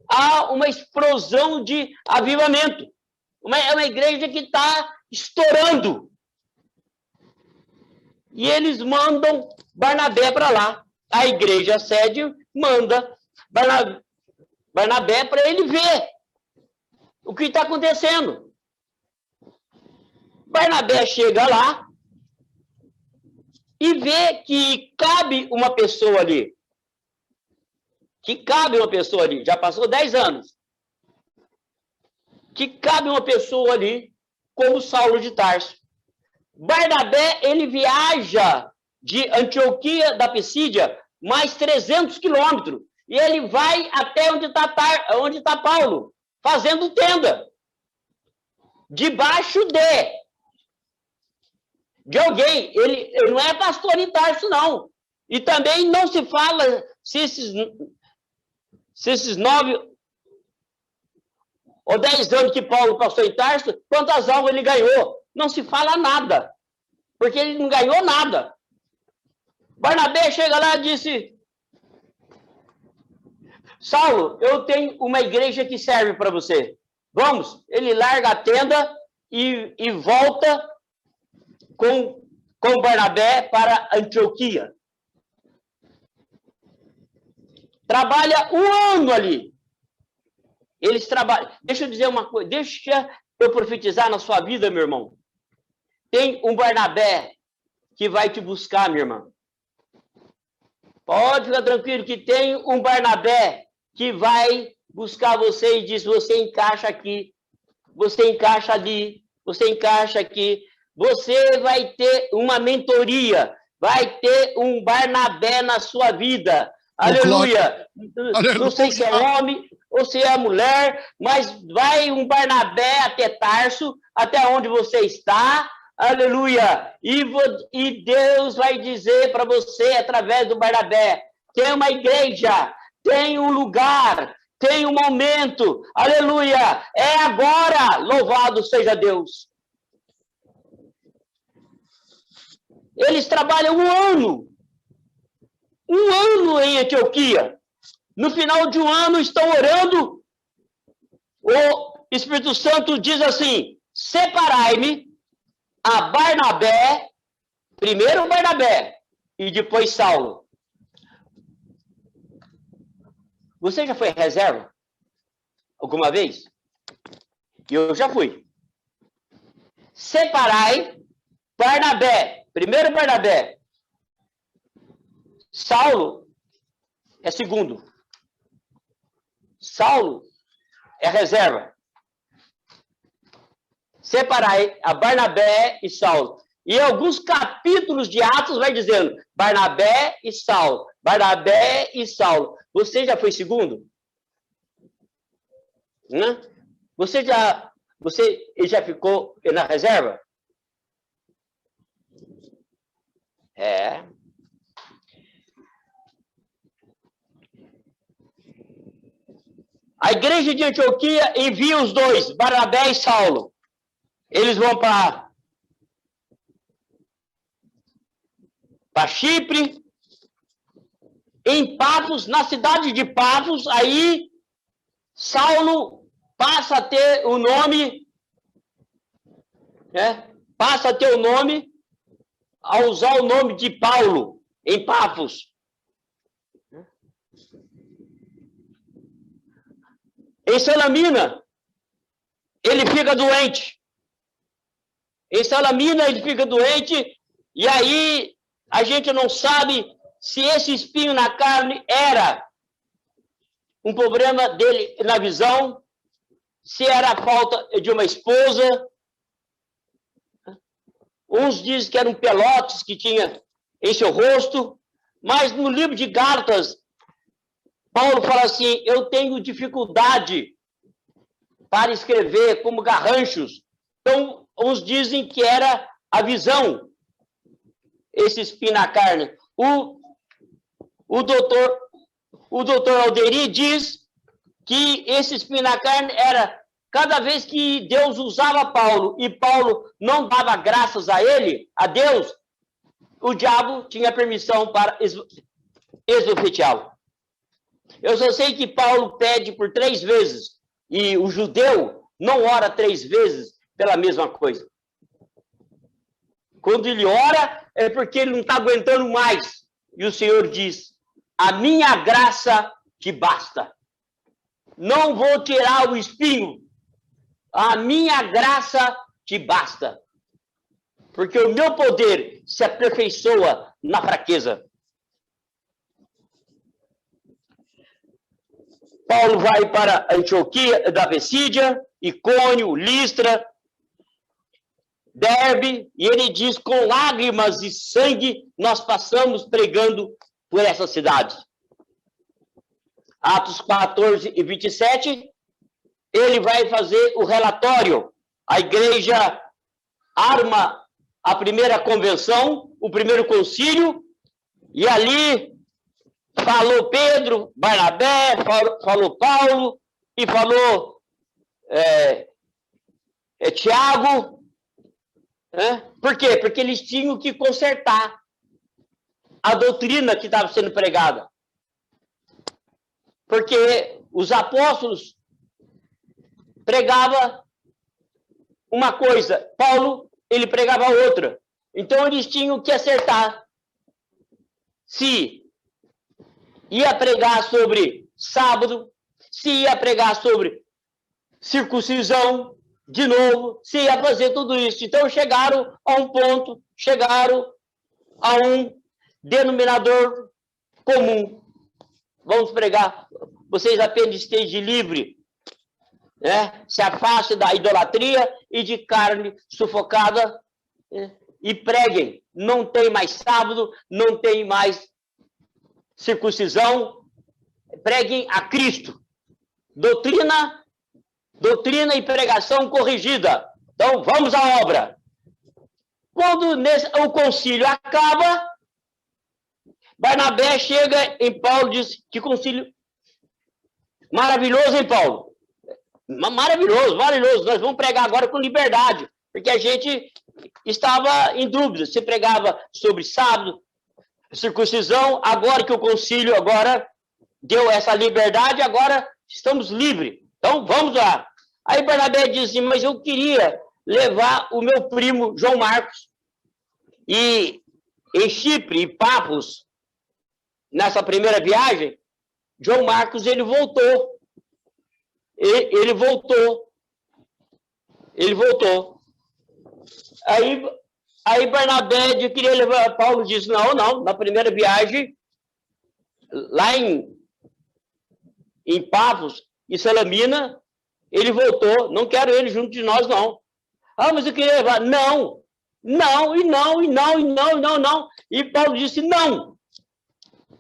há uma explosão de avivamento. É uma igreja que está estourando. E eles mandam Barnabé para lá. A igreja sede manda Barnabé para ele ver o que está acontecendo. Barnabé chega lá e vê que cabe uma pessoa ali. Já passou 10 anos. Que cabe uma pessoa ali, como Saulo de Tarso. Barnabé, ele viaja de Antioquia da Pisídia mais 300 quilômetros. E ele vai até onde está Paulo, fazendo tenda. Debaixo de alguém. Ele não é pastor em Tarso, não. E também não se fala se esses 9 ou 10 anos que Paulo passou em Tarso, quantas almas ele ganhou. Não se fala nada, porque ele não ganhou nada. Barnabé chega lá e disse, Saulo, eu tenho uma igreja que serve para você. Vamos. Ele larga a tenda e volta com Barnabé para Antioquia. Trabalha um ano ali. Eles trabalham. Deixa eu dizer uma coisa. Deixa eu profetizar na sua vida, meu irmão. Tem um Barnabé que vai te buscar, minha irmã. Pode ficar tranquilo que tem um Barnabé que vai buscar você e diz, você encaixa aqui, você encaixa ali, você encaixa aqui. Você vai ter uma mentoria, vai ter um Barnabé na sua vida. Aleluia. Não sei se é homem ou se é mulher, mas vai um Barnabé até Tarso, até onde você está. Aleluia. E Deus vai dizer para você, através do Barnabé, tem uma igreja, tem um lugar tem um momento, aleluia, é agora, louvado seja Deus. Eles trabalham um ano em Antioquia. No final de um ano estão orando, o Espírito Santo diz assim, separai-me a Barnabé, primeiro Barnabé e depois Saulo. Você já foi reserva? Alguma vez? Eu já fui. Separai Barnabé, primeiro Barnabé. Saulo é segundo. Saulo é reserva. Separai a Barnabé e Saulo. E alguns capítulos de Atos vai dizendo Barnabé e Saulo. Barnabé e Saulo. Você já foi segundo? Né? Você já ficou na reserva? É. A igreja de Antioquia envia os dois, Barnabé e Saulo. Eles vão para Chipre, em Pafos, na cidade de Pafos, aí Saulo passa a ter o nome, passa a ter o nome, a usar o nome de Paulo, em Pafos. Em Salamina, ele fica doente. Em Salamina, ele fica doente, e aí a gente não sabe se esse espinho na carne era um problema dele na visão, se era a falta de uma esposa. Uns dizem que eram pelotes que tinha em seu rosto, mas no livro de Gálatas, Paulo fala assim, eu tenho dificuldade para escrever como garranchos. Então, uns dizem que era a visão, esse espinho na carne. O doutor Alderi diz que esse espinho na carne era cada vez que Deus usava Paulo e Paulo não dava graças a ele, a Deus, o diabo tinha permissão para esbofeteá-lo. Eu só sei que Paulo pede por 3 vezes e o judeu não ora 3 vezes pela mesma coisa. Quando ele ora, é porque ele não está aguentando mais. E o Senhor diz, a minha graça te basta. Não vou tirar o espinho. A minha graça te basta. Porque o meu poder se aperfeiçoa na fraqueza. Paulo vai para Antioquia da Pisídia, Icônio, Listra, Derbe, e ele diz, com lágrimas e sangue, nós passamos pregando por essa cidade. Atos 14 e 27, ele vai fazer o relatório. A igreja arma a primeira convenção, o primeiro concílio, e ali falou Pedro, Barnabé, falou Paulo, e falou Tiago. Por quê? Porque eles tinham que consertar a doutrina que estava sendo pregada. Porque os apóstolos pregavam uma coisa, Paulo, ele pregava outra. Então, eles tinham que acertar. Se ia pregar sobre sábado, se ia pregar sobre circuncisão, de novo, se ia fazer tudo isso. Então, chegaram a um ponto, chegaram a um denominador comum. Vamos pregar, vocês apenas estejam livres, se afaste da idolatria e de carne sufocada, e preguem. Não tem mais sábado, não tem mais circuncisão, preguem a Cristo. Doutrina e pregação corrigida. Então, vamos à obra. Quando o concílio acaba, Barnabé chega em Paulo e diz, que concílio Maravilhoso, hein, Paulo? Maravilhoso, maravilhoso. Nós vamos pregar agora com liberdade, porque a gente estava em dúvida. Você pregava sobre sábado, circuncisão, agora que o concílio agora deu essa liberdade, agora estamos livres. Então, vamos lá. Aí Barnabé disse, mas eu queria levar o meu primo João Marcos. E em Chipre e Papos, nessa primeira viagem, João Marcos, ele voltou. Ele voltou. Aí Barnabé queria levar, Paulo disse, não, na primeira viagem, lá em Papos e Salamina, ele voltou, não quero ele junto de nós, não. Ah, mas eu queria levar, não. E Paulo disse, não.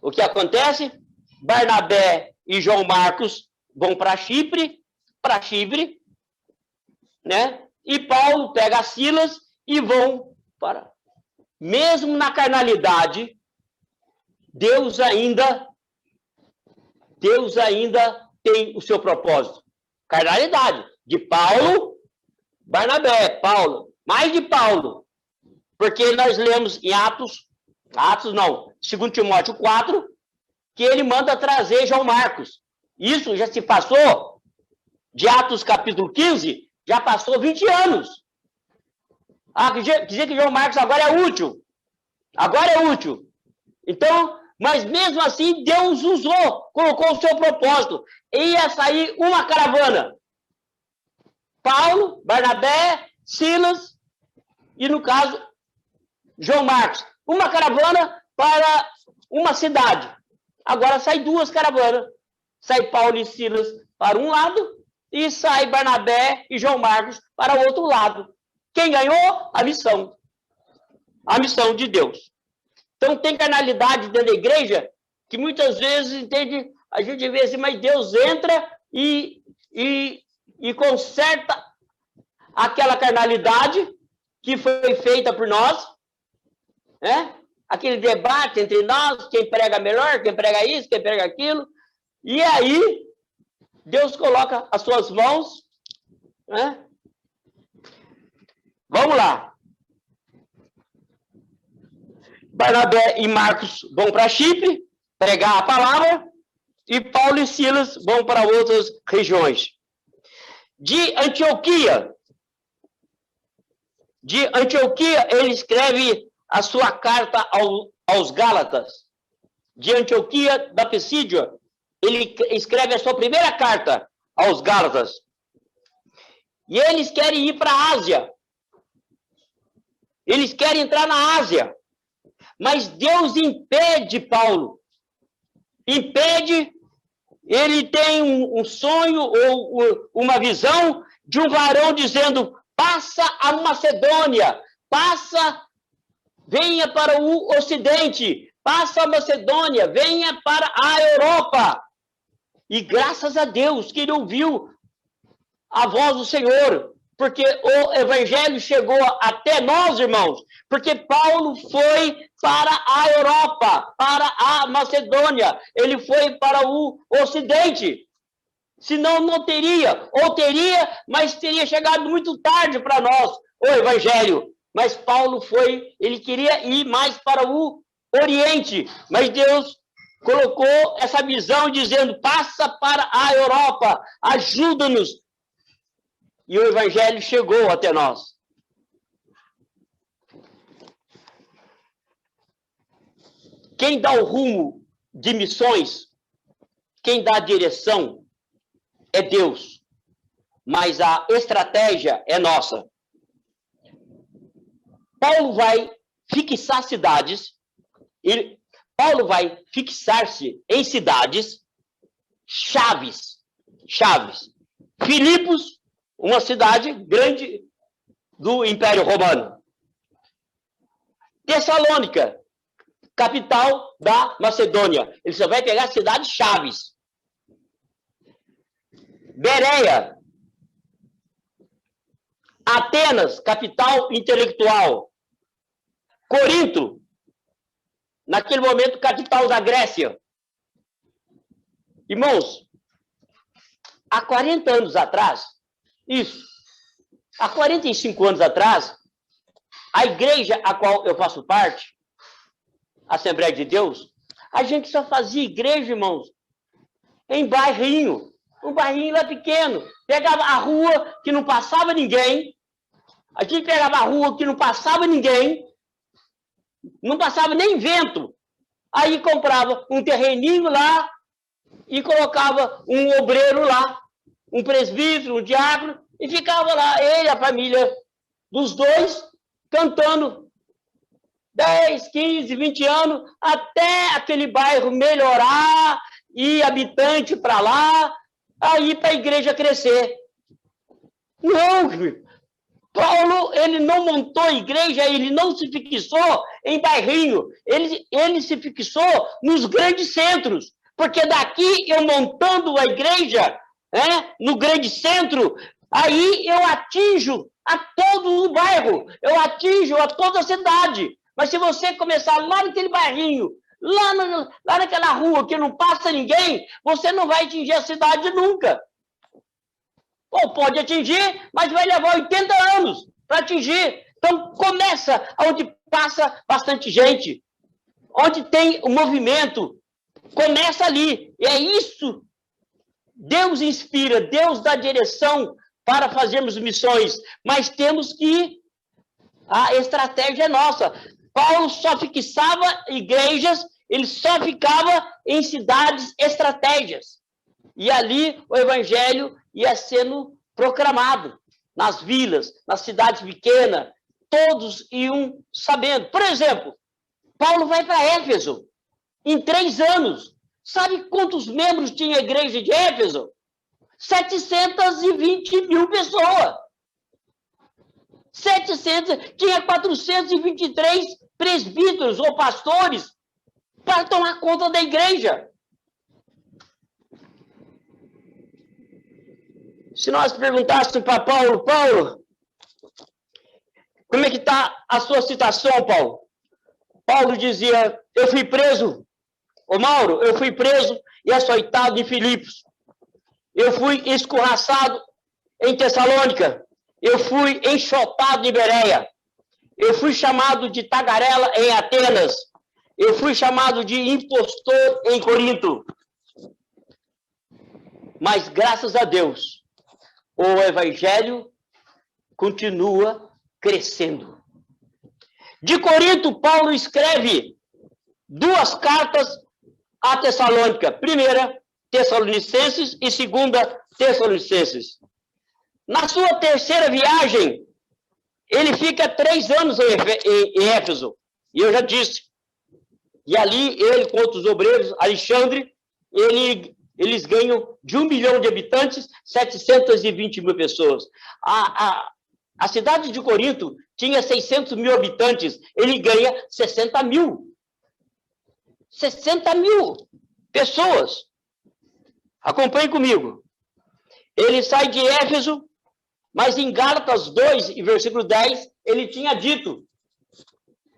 O que acontece? Barnabé e João Marcos vão para Chipre, né? E Paulo pega Silas e vão para... Mesmo na carnalidade, Deus ainda tem o seu propósito. Carnalidade. De Paulo, Barnabé, Paulo. Mais de Paulo. Porque nós lemos em Atos não, 2 Timóteo 4, que ele manda trazer João Marcos. Isso já se passou, de Atos capítulo 15, já passou 20 anos. Quer dizer que João Marcos agora é útil. Então, mas mesmo assim, Deus usou, colocou o seu propósito. Ia sair uma caravana. Paulo, Barnabé, Silas e, no caso, João Marcos. Uma caravana para uma cidade. Agora sai duas caravanas. Sai Paulo e Silas para um lado e sai Barnabé e João Marcos para o outro lado. Quem ganhou? A missão. A missão de Deus. Então tem carnalidade dentro da igreja que muitas vezes, entende, a gente vê assim, mas Deus entra e conserta aquela carnalidade que foi feita por nós, né? Aquele debate entre nós, quem prega melhor, quem prega isso, quem prega aquilo. E aí, Deus coloca as suas mãos, né? Vamos lá. Barnabé e Marcos vão para Chipre, pregar a palavra, e Paulo e Silas vão para outras regiões. De Antioquia, ele escreve a sua carta aos Gálatas. De Antioquia da Pisídia, ele escreve a sua primeira carta aos Gálatas. E eles querem ir para a Ásia. Eles querem entrar na Ásia. Mas Deus impede Paulo. Impede. Ele tem um sonho ou uma visão de um varão dizendo, passa a Macedônia, venha para o Ocidente, passa a Macedônia, venha para a Europa. E graças a Deus que ele ouviu a voz do Senhor, porque o evangelho chegou até nós, irmãos, porque Paulo foi para a Europa, para a Macedônia, ele foi para o Ocidente. Senão não teria, ou teria, mas teria chegado muito tarde para nós o evangelho. Mas Paulo foi, ele queria ir mais para o Oriente, mas Deus colocou essa visão dizendo, passa para a Europa, ajuda-nos. E o evangelho chegou até nós. Quem dá o rumo de missões, quem dá a direção é Deus, mas a estratégia é nossa. Paulo vai fixar cidades, Paulo vai fixar-se em cidades chaves. Filipos, uma cidade grande do Império Romano. Tessalônica, capital da Macedônia. Ele só vai pegar cidades chaves. Bereia, Atenas, capital intelectual. Corinto, naquele momento, capital da Grécia. Irmãos, há 40 anos atrás, há 45 anos atrás, a igreja a qual eu faço parte, a Assembleia de Deus, a gente só fazia igreja, irmãos, em bairrinho. Um bairrinho lá pequeno. Pegava a rua que não passava ninguém. A gente pegava a rua que não passava ninguém. Não passava nem vento. Aí comprava um terreninho lá e colocava um obreiro lá, um presbítero, um diácono, e ficava lá, ele, a família dos dois, cantando 10, 15, 20 anos, até aquele bairro melhorar, e habitante para lá, aí para a igreja crescer. Não, Paulo, ele não montou igreja, ele não se fixou em bairrinho, ele se fixou nos grandes centros, porque daqui eu montando a igreja, no grande centro, aí eu atinjo a todo o bairro, eu atinjo a toda a cidade. Mas se você começar lá naquele bairrinho, lá naquela rua que não passa ninguém, você não vai atingir a cidade nunca. Ou pode atingir, mas vai levar 80 anos para atingir. Então, começa onde passa bastante gente, onde tem o movimento, começa ali. E é isso. Deus inspira, Deus dá direção para fazermos missões, mas temos que... A estratégia é nossa. Paulo só fixava igrejas, ele só ficava em cidades estratégicas. E ali o evangelho ia sendo proclamado, nas vilas, nas cidades pequenas, todos iam sabendo. Por exemplo, Paulo vai para Éfeso, em 3 anos. Sabe quantos membros tinha a igreja de Éfeso? 720 mil pessoas. 700, tinha 423 presbíteros ou pastores para tomar conta da igreja. Se nós perguntássemos para Paulo, como é que está a sua situação, Paulo? Paulo dizia, eu fui preso. Ô Mauro, eu fui preso e açoitado em Filipos. Eu fui escorraçado em Tessalônica. Eu fui enxotado em Bereia. Eu fui chamado de tagarela em Atenas. Eu fui chamado de impostor em Corinto. Mas, graças a Deus, o evangelho continua crescendo. De Corinto, Paulo escreve 2 cartas a Tessalônica. Primeira, Tessalonicenses, e 2ª, Tessalonicenses. Na sua 3ª viagem, ele fica 3 anos em Éfeso. E eu já disse. E ali, ele com outros obreiros, Alexandre, eles ganham de 1 milhão de habitantes, 720 mil pessoas. A cidade de Corinto tinha 600 mil habitantes, ele ganha 60 mil. 60 mil pessoas. Acompanhe comigo. Ele sai de Éfeso, mas em Gálatas 2, e versículo 10, ele tinha dito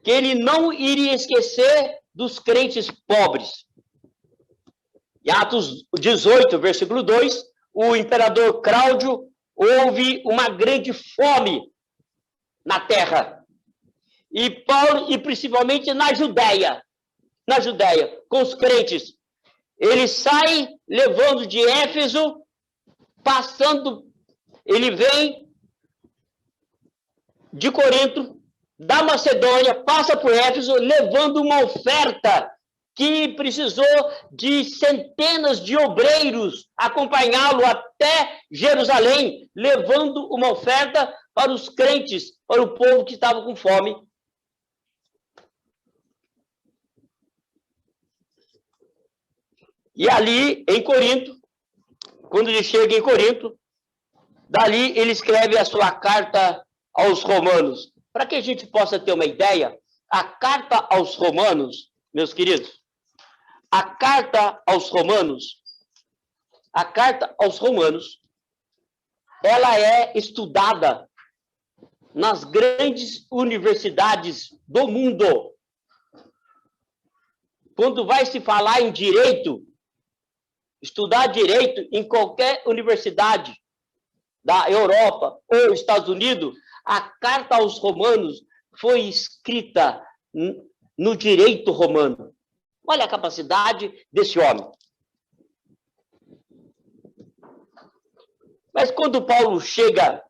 que ele não iria esquecer dos crentes pobres. Em Atos 18, versículo 2, o imperador Cláudio houve uma grande fome na terra. E Paulo, e principalmente na Judéia, com os crentes. Ele sai levando de Éfeso, passando, ele vem de Corinto, da Macedônia, passa por Éfeso, levando uma oferta que precisou de centenas de obreiros acompanhá-lo até Jerusalém, levando uma oferta para os crentes, para o povo que estava com fome. E ali, em Corinto, quando ele chega em Corinto, dali ele escreve a sua carta aos Romanos. Para que a gente possa ter uma ideia, a carta aos Romanos, meus queridos, a carta aos Romanos, ela é estudada nas grandes universidades do mundo. Quando vai se falar em direito, estudar direito em qualquer universidade da Europa ou Estados Unidos, a carta aos romanos foi escrita no direito romano. Olha a capacidade desse homem. Mas quando Paulo chega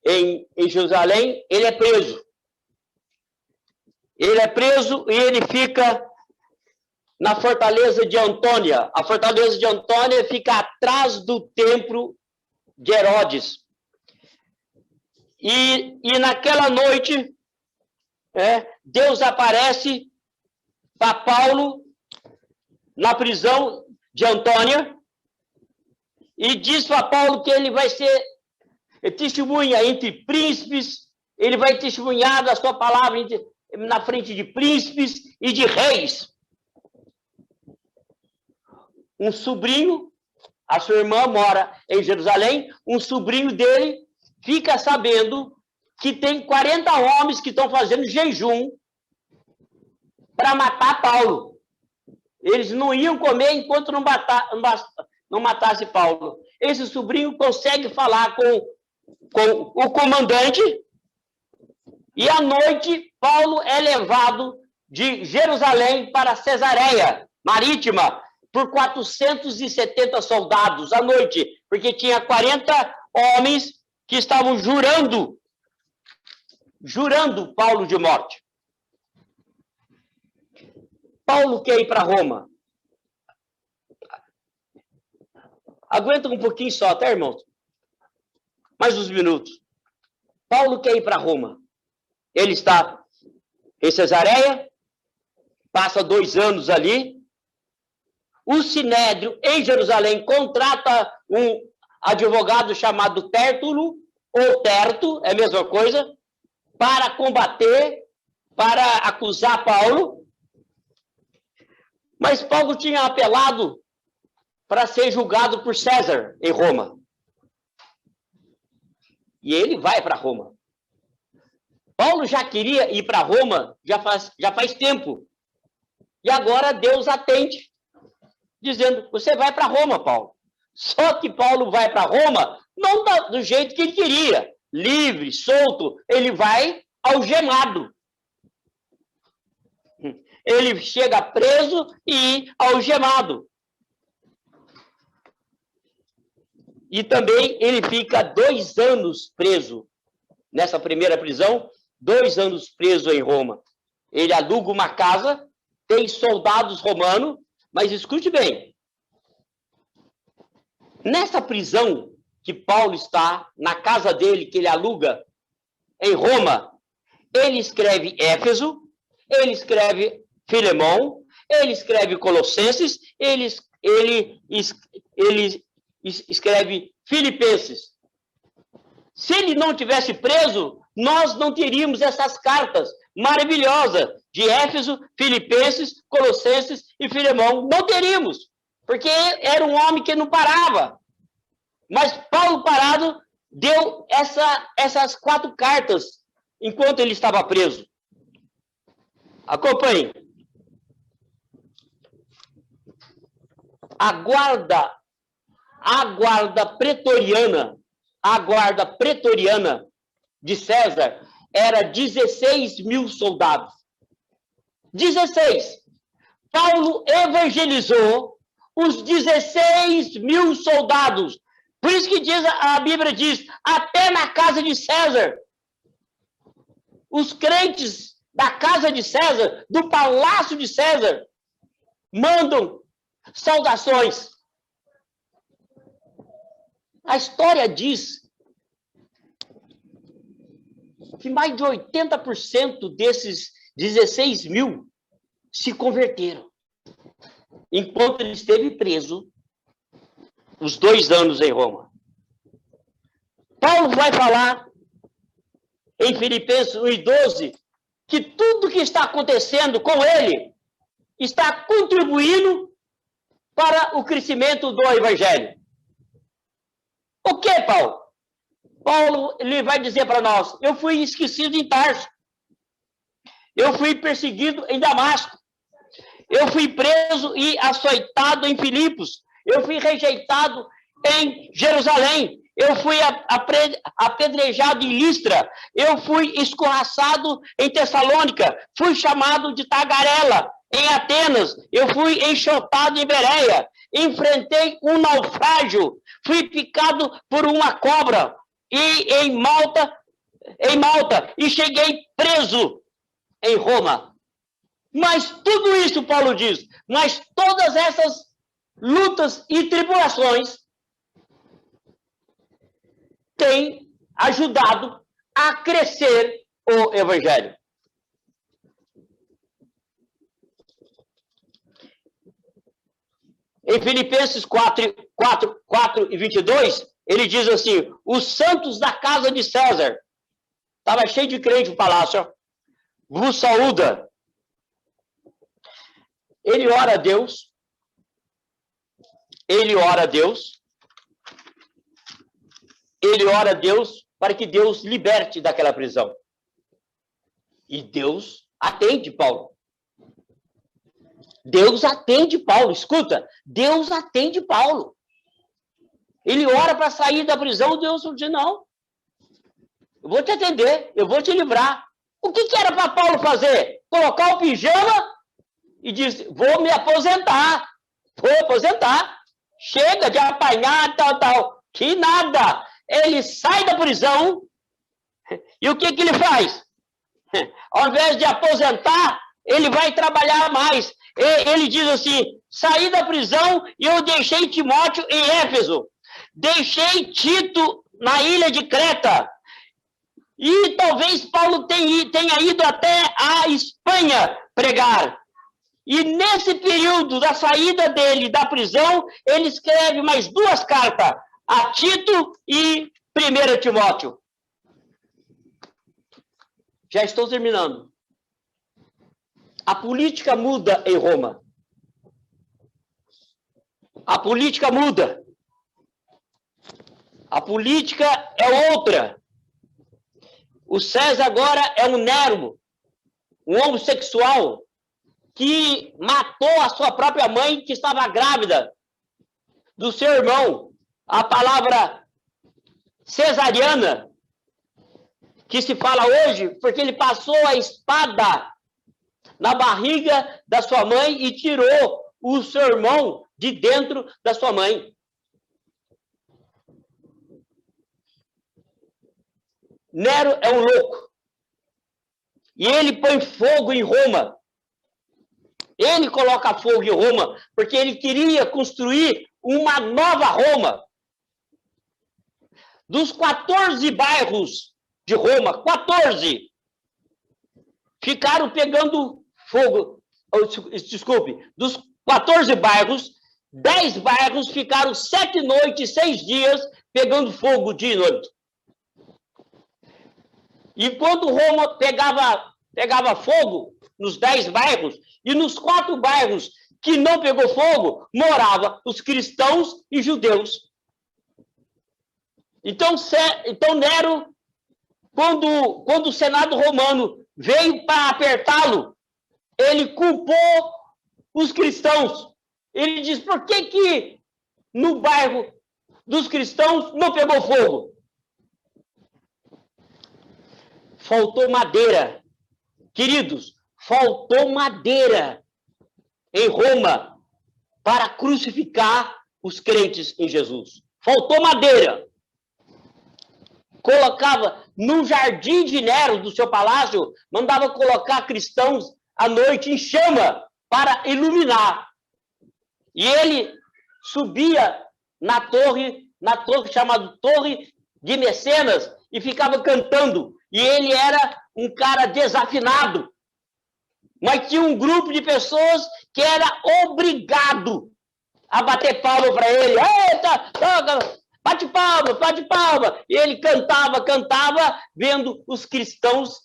em Jerusalém, ele é preso. Ele é preso e ele fica na fortaleza de Antônia. A fortaleza de Antônia fica atrás do templo de Herodes. E naquela noite, Deus aparece para Paulo na prisão de Antônia e diz para Paulo que ele vai ser testemunha entre príncipes, ele vai testemunhar da sua palavra na frente de príncipes e de reis. Um sobrinho, a sua irmã mora em Jerusalém, um sobrinho dele fica sabendo que tem 40 homens que estão fazendo jejum para matar Paulo. Eles não iam comer enquanto não matasse Paulo. Esse sobrinho consegue falar com o comandante e à noite Paulo é levado de Jerusalém para Cesareia Marítima por 470 soldados à noite, porque tinha 40 homens que estavam jurando Paulo de morte. Paulo quer ir para Roma. Aguenta um pouquinho só, tá, irmãos? Mais uns minutos. Paulo quer ir para Roma. Ele está em Cesareia, passa 2 anos ali. O Sinédrio, em Jerusalém, contrata um advogado chamado Tértulo, ou Terto, é a mesma coisa, para combater, para acusar Paulo. Mas Paulo tinha apelado para ser julgado por César em Roma. E ele vai para Roma. Paulo já queria ir para Roma já faz tempo. E agora Deus atende, dizendo, você vai para Roma, Paulo. Só que Paulo vai para Roma não do jeito que ele queria, livre, solto. Ele vai algemado. Ele chega preso e algemado. E também ele fica 2 anos preso. Nessa primeira prisão, 2 anos preso em Roma. Ele aluga uma casa, tem soldados romanos, mas escute bem. Nessa prisão que Paulo está, na casa dele, que ele aluga em Roma, ele escreve Éfeso, ele escreve Filemão, ele escreve Colossenses, ele escreve Filipenses. Se ele não tivesse preso, nós não teríamos essas cartas maravilhosas de Éfeso, Filipenses, Colossenses e Filemão. Não teríamos, porque era um homem que não parava. Mas Paulo parado deu essas 4 cartas enquanto ele estava preso. Acompanhe. A guarda pretoriana de César era 16 mil soldados. 16. Paulo evangelizou os 16 mil soldados. Por isso que a Bíblia diz, até na casa de César. Os crentes da casa de César, do palácio de César, mandam saudações. A história diz que mais de 80% desses 16 mil se converteram. Enquanto ele esteve preso, os 2 anos em Roma. Paulo vai falar em Filipenses 1:12 que tudo que está acontecendo com ele está contribuindo para o crescimento do evangelho. O que, Paulo? Paulo ele vai dizer para nós, eu fui esquecido em Tarso. Eu fui perseguido em Damasco. Eu fui preso e açoitado em Filipos. Eu fui rejeitado em Jerusalém. Eu fui apedrejado em Listra. Eu fui escorraçado em Tessalônica. Fui chamado de tagarela em Atenas. Eu fui enxotado em Bereia. Enfrentei um naufrágio. Fui picado por uma cobra. E em Malta, e cheguei preso em Roma. Mas tudo isso, Paulo diz, mas todas essas lutas e tribulações têm ajudado a crescer o evangelho. Em Filipenses 4 e 22, ele diz assim, os santos da casa de César, estava cheio de crente no palácio, vos saúda. Ele ora a Deus, para que Deus liberte daquela prisão. E Deus atende Paulo. Deus atende Paulo, escuta, Deus atende Paulo. Ele ora para sair da prisão, Deus diz, não, eu vou te atender, eu vou te livrar. O que era para Paulo fazer? Colocar o pijama e diz, vou me aposentar, chega de apanhar, tal, que nada. Ele sai da prisão e o que ele faz? Ao invés de aposentar, ele vai trabalhar mais. Ele diz assim, saí da prisão e eu deixei Timóteo em Éfeso, deixei Tito na ilha de Creta, e talvez Paulo tenha ido até a Espanha pregar. E nesse período da saída dele da prisão, ele escreve mais 2 cartas, a Tito e 1 Timóteo. Já estou terminando. A política muda em Roma. A política muda. A política é outra. O César agora é um Nero, um homossexual, que matou a sua própria mãe, que estava grávida do seu irmão. A palavra cesariana, que se fala hoje, porque ele passou a espada na barriga da sua mãe e tirou o seu irmão de dentro da sua mãe. Nero é um louco. E ele põe fogo em Roma. Ele coloca fogo em Roma porque ele queria construir uma nova Roma. Dos 14 bairros de Roma, 14 ficaram pegando fogo. Desculpe, dos 14 bairros, 10 bairros ficaram 7 noites, 6 dias pegando fogo dia e noite. E quando Roma pegava fogo nos 10 bairros, e nos 4 bairros que não pegou fogo, moravam os cristãos e judeus. Então Nero, quando o Senado romano veio para apertá-lo, ele culpou os cristãos. Ele diz, por que no bairro dos cristãos não pegou fogo? Faltou madeira. Queridos, faltou madeira em Roma para crucificar os crentes em Jesus. Faltou madeira. Colocava no jardim de Nero, do seu palácio, mandava colocar cristãos à noite em chama para iluminar. E ele subia na torre chamada Torre de Mecenas e ficava cantando. E ele era um cara desafinado. Mas tinha um grupo de pessoas que era obrigado a bater palma para ele. Eita, bate palma. E ele cantava, vendo os cristãos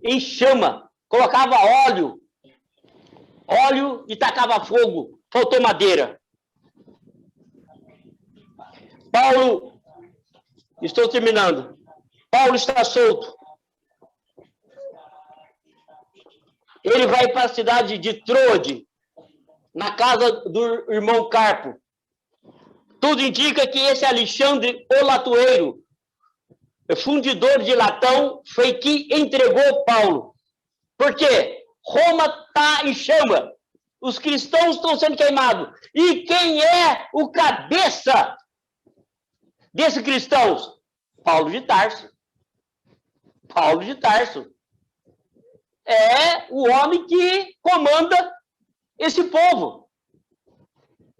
em chama. Colocava óleo e tacava fogo. Faltou madeira. Paulo, estou terminando. Paulo está solto. Ele vai para a cidade de Troade. na casa do irmão Carpo. Tudo indica que esse Alexandre, o latoeiro, fundidor de Latão, foi que entregou Paulo. Por quê? Roma está em chama. Os cristãos estão sendo queimados. E quem é o cabeça desses cristãos? Paulo de Tarso. Paulo de Tarso. É o homem que comanda esse povo.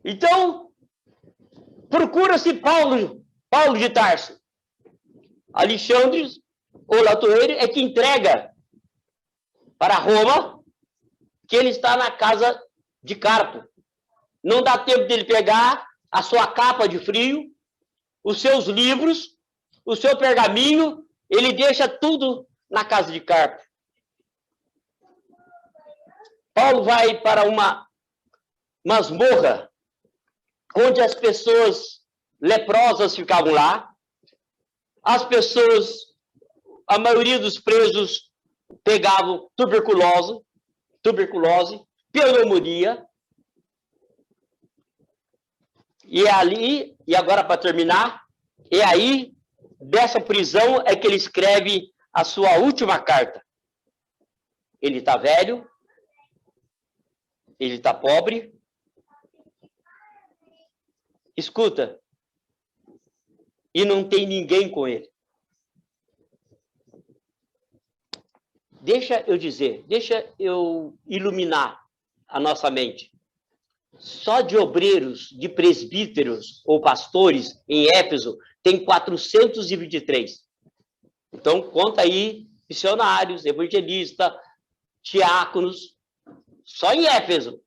Então, procura-se Paulo de Tarso. Alexandre, o latoeiro, é que entrega para Roma que ele está na casa de Carpo. Não dá tempo dele pegar a sua capa de frio, os seus livros, o seu pergaminho, ele deixa tudo na casa de Carpo. Paulo vai para uma masmorra, onde as pessoas leprosas ficavam lá, as pessoas, a maioria dos presos pegavam tuberculose, pneumonia, e ali, e agora para terminar, é aí, dessa prisão, é que ele escreve a sua última carta. Ele está velho, ele está pobre. Escuta, e não tem ninguém com ele. Deixa eu iluminar a nossa mente. Só de obreiros, de presbíteros ou pastores em Éfeso, tem 423. Então, conta aí, missionários, evangelistas, diáconos, só em Éfeso.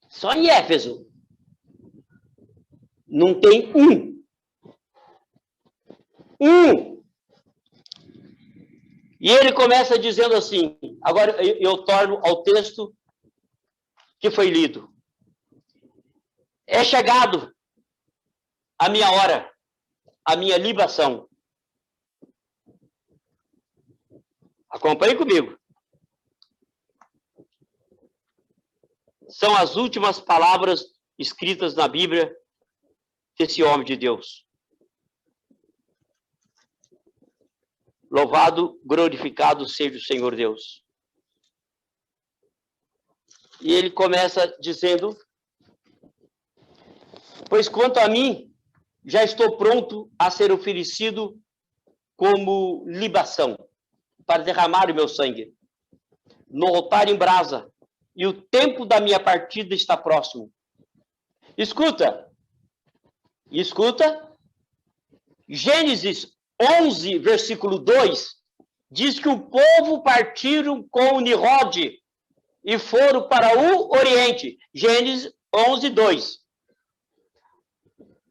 Só em Éfeso. Não tem um. E ele começa dizendo assim, agora eu torno ao texto que foi lido. É chegado a minha hora, a minha libação. Acompanhe comigo. São as últimas palavras escritas na Bíblia desse homem de Deus. Louvado, glorificado seja o Senhor Deus. E ele começa dizendo: pois quanto a mim, já estou pronto a ser oferecido como libação, para derramar o meu sangue no altar em brasa, e o tempo da minha partida está próximo. Escuta, Gênesis 11, versículo 2, diz que o povo partiram com Nimrod e foram para o Oriente. Gênesis 11, 2.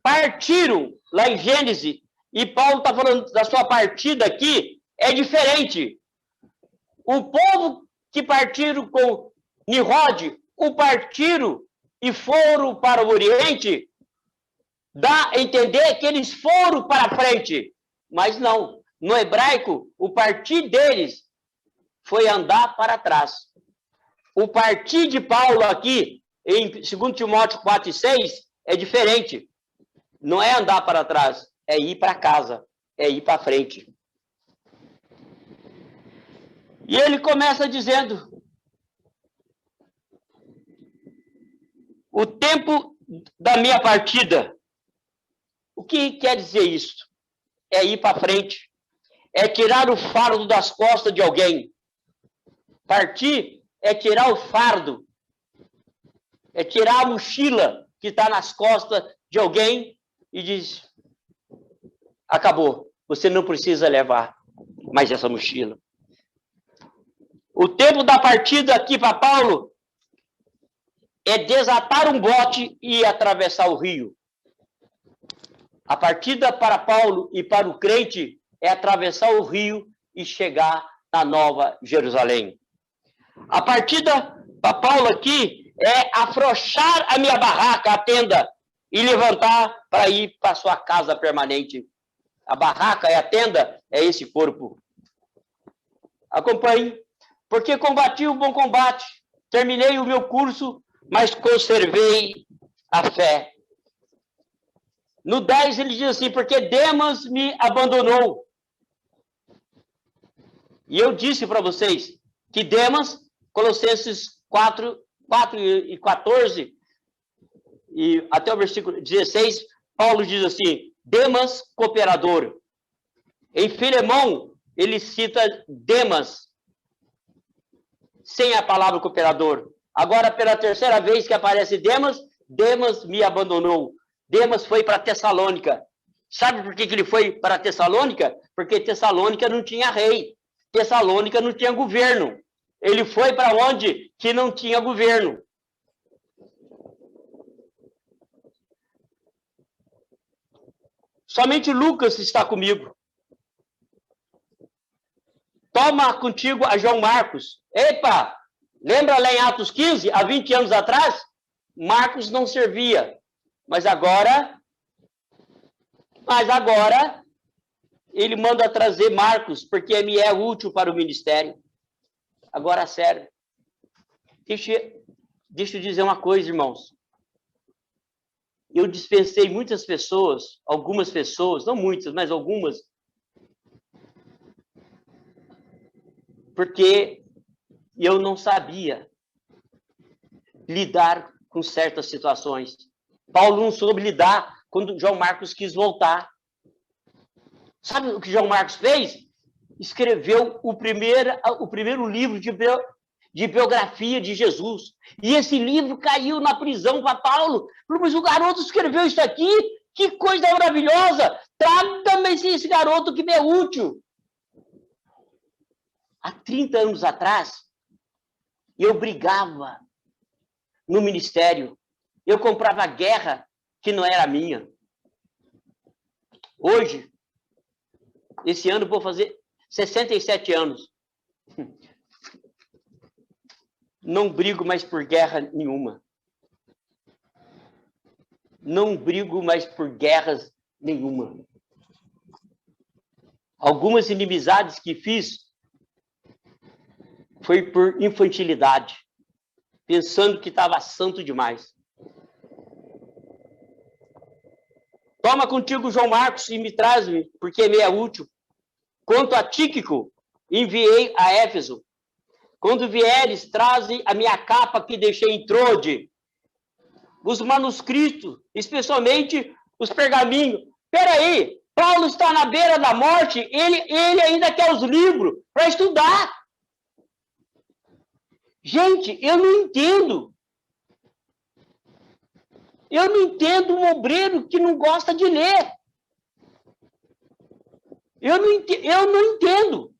Partiram lá em Gênesis, e Paulo está falando da sua partida aqui, é diferente. O povo que partiram com Nimrod, o partiram e foram para o Oriente, dá a entender que eles foram para frente. Mas não, no hebraico, o partir deles foi andar para trás. O partir de Paulo aqui, em 2 Timóteo 4 e 6, é diferente. Não é andar para trás, é ir para casa, é ir para frente. E ele começa dizendo: o tempo da minha partida. O que quer dizer isso? É ir para frente. É tirar o fardo das costas de alguém. Partir é tirar o fardo. É tirar a mochila que está nas costas de alguém e diz: acabou, você não precisa levar mais essa mochila. O tempo da partida aqui para Paulo é desatar um bote e atravessar o rio. A partida para Paulo e para o crente é atravessar o rio e chegar na Nova Jerusalém. A partida para Paulo aqui é afrouxar a minha barraca, a tenda, e levantar para ir para sua casa permanente. A barraca e a tenda é esse corpo. Acompanhe. Porque combati o bom combate, terminei o meu curso, mas conservei a fé. No 10 ele diz assim, porque Demas me abandonou. E eu disse para vocês que Demas, Colossenses 4 e 14, e até o versículo 16, Paulo diz assim, Demas, cooperador. Em Filemão, ele cita Demas, sem a palavra cooperador. Agora, pela terceira vez que aparece Demas, Demas me abandonou. Demas foi para Tessalônica. Sabe por que ele foi para Tessalônica? Porque Tessalônica não tinha rei. Tessalônica não tinha governo. Ele foi para onde que não tinha governo. Somente Lucas está comigo. Toma contigo a João Marcos. Epa, lembra lá em Atos 15, há 20 anos atrás? Marcos não servia. Mas agora ele manda trazer Marcos, porque me é útil para o ministério. Agora, sério. Deixa eu dizer uma coisa, irmãos. Eu dispensei muitas pessoas, algumas pessoas, não muitas, mas algumas, porque eu não sabia lidar com certas situações. Paulo não soube lidar quando João Marcos quis voltar. Sabe o que João Marcos fez? Escreveu o primeiro livro de biografia de Jesus. E esse livro caiu na prisão para Paulo. Mas o garoto escreveu isso aqui? Que coisa maravilhosa! Traga-me esse garoto que me é útil. Há 30 anos atrás, eu brigava no ministério. Eu comprava guerra que não era minha. Hoje, esse ano, vou fazer 67 anos. Não brigo mais por guerra nenhuma. Não brigo mais por guerras nenhuma. Algumas inimizades que fiz foi por infantilidade, pensando que estava santo demais. Toma contigo João Marcos e me traz-me, porque me é útil. Quanto a Tíquico, enviei a Éfeso. Quando vieres, traze a minha capa que deixei em Trode. Os manuscritos, especialmente os pergaminhos. Peraí, Paulo está na beira da morte, ele ainda quer os livros para estudar. Gente, eu não entendo. Eu não entendo um obreiro que não gosta de ler. Eu não entendo.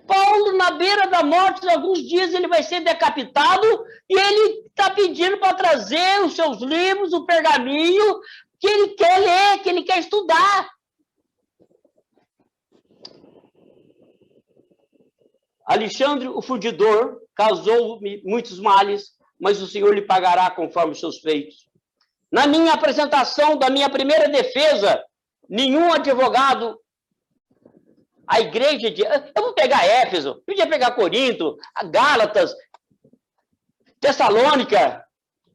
Paulo, na beira da morte, alguns dias ele vai ser decapitado e ele está pedindo para trazer os seus livros, o pergaminho, que ele quer ler, que ele quer estudar. Alexandre, o fundidor, causou-me muitos males, mas o Senhor lhe pagará conforme os seus feitos. Na minha apresentação da minha primeira defesa, nenhum advogado, a igreja de... Eu vou pegar Éfeso, podia pegar Corinto, Gálatas, Tessalônica.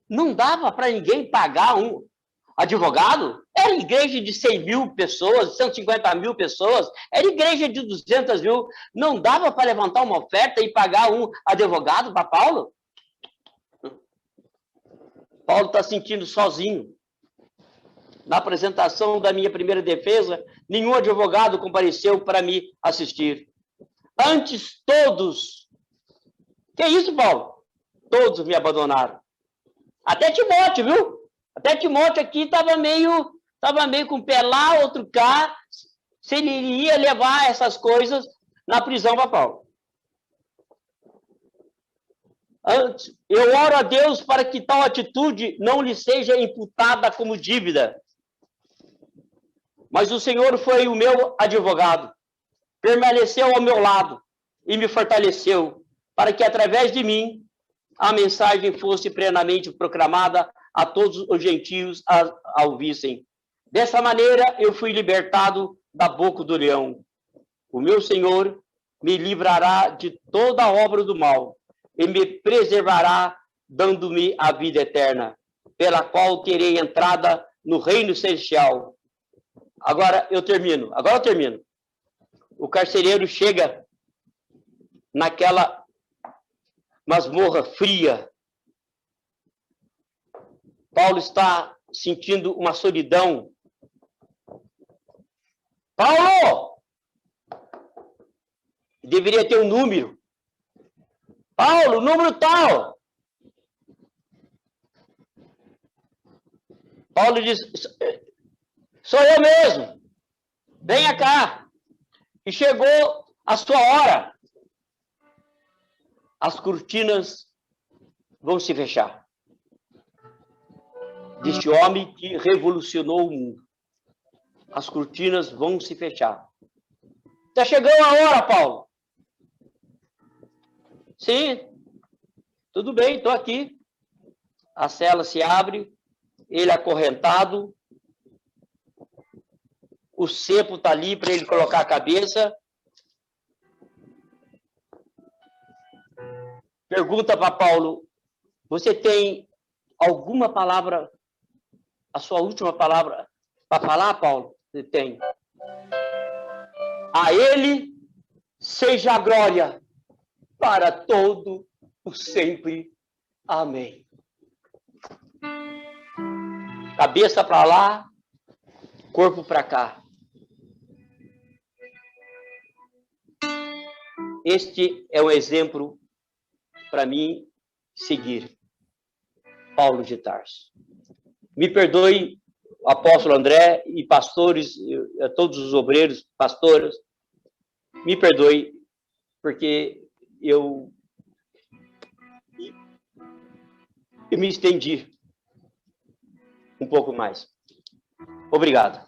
Não dava para ninguém pagar um advogado. Era igreja de 100 mil pessoas, 150 mil pessoas, era igreja de 200 mil. Não dava para levantar uma oferta e pagar um advogado para Paulo? Paulo está sentindo sozinho. Na apresentação da minha primeira defesa, nenhum advogado compareceu para me assistir. Antes, todos... Que isso, Paulo? Todos me abandonaram. Até Timóteo, viu? Até Timóteo aqui estava meio com um pé lá, outro cá, se ele ia levar essas coisas na prisão para Paulo. Antes, eu oro a Deus para que tal atitude não lhe seja imputada como dívida. Mas o Senhor foi o meu advogado, permaneceu ao meu lado e me fortaleceu, para que através de mim a mensagem fosse plenamente proclamada a todos os gentios a ouvissem. Dessa maneira eu fui libertado da boca do leão. O meu Senhor me livrará de toda a obra do mal, e me preservará, dando-me a vida eterna, pela qual terei entrada no reino celestial. Agora eu termino. O carcereiro chega naquela masmorra fria. Paulo está sentindo uma solidão. Paulo! Deveria ter um número. Paulo, número tal. Paulo diz, sou eu mesmo. Venha cá. E chegou a sua hora. As cortinas vão se fechar. Deste homem que revolucionou o mundo. As cortinas vão se fechar. Está chegando a hora, Paulo. Sim, tudo bem, estou aqui. A cela se abre, ele acorrentado, o cepo está ali para ele colocar a cabeça. Pergunta para Paulo, você tem alguma palavra, a sua última palavra para falar, Paulo? Você tem. A ele seja a glória para todo o sempre. Amém. Cabeça para lá, corpo para cá. Este é um exemplo para mim seguir. Paulo de Tarso. Me perdoe, apóstolo André e pastores, todos os obreiros, pastoras, me perdoe, porque eu me estendi um pouco mais. Obrigado.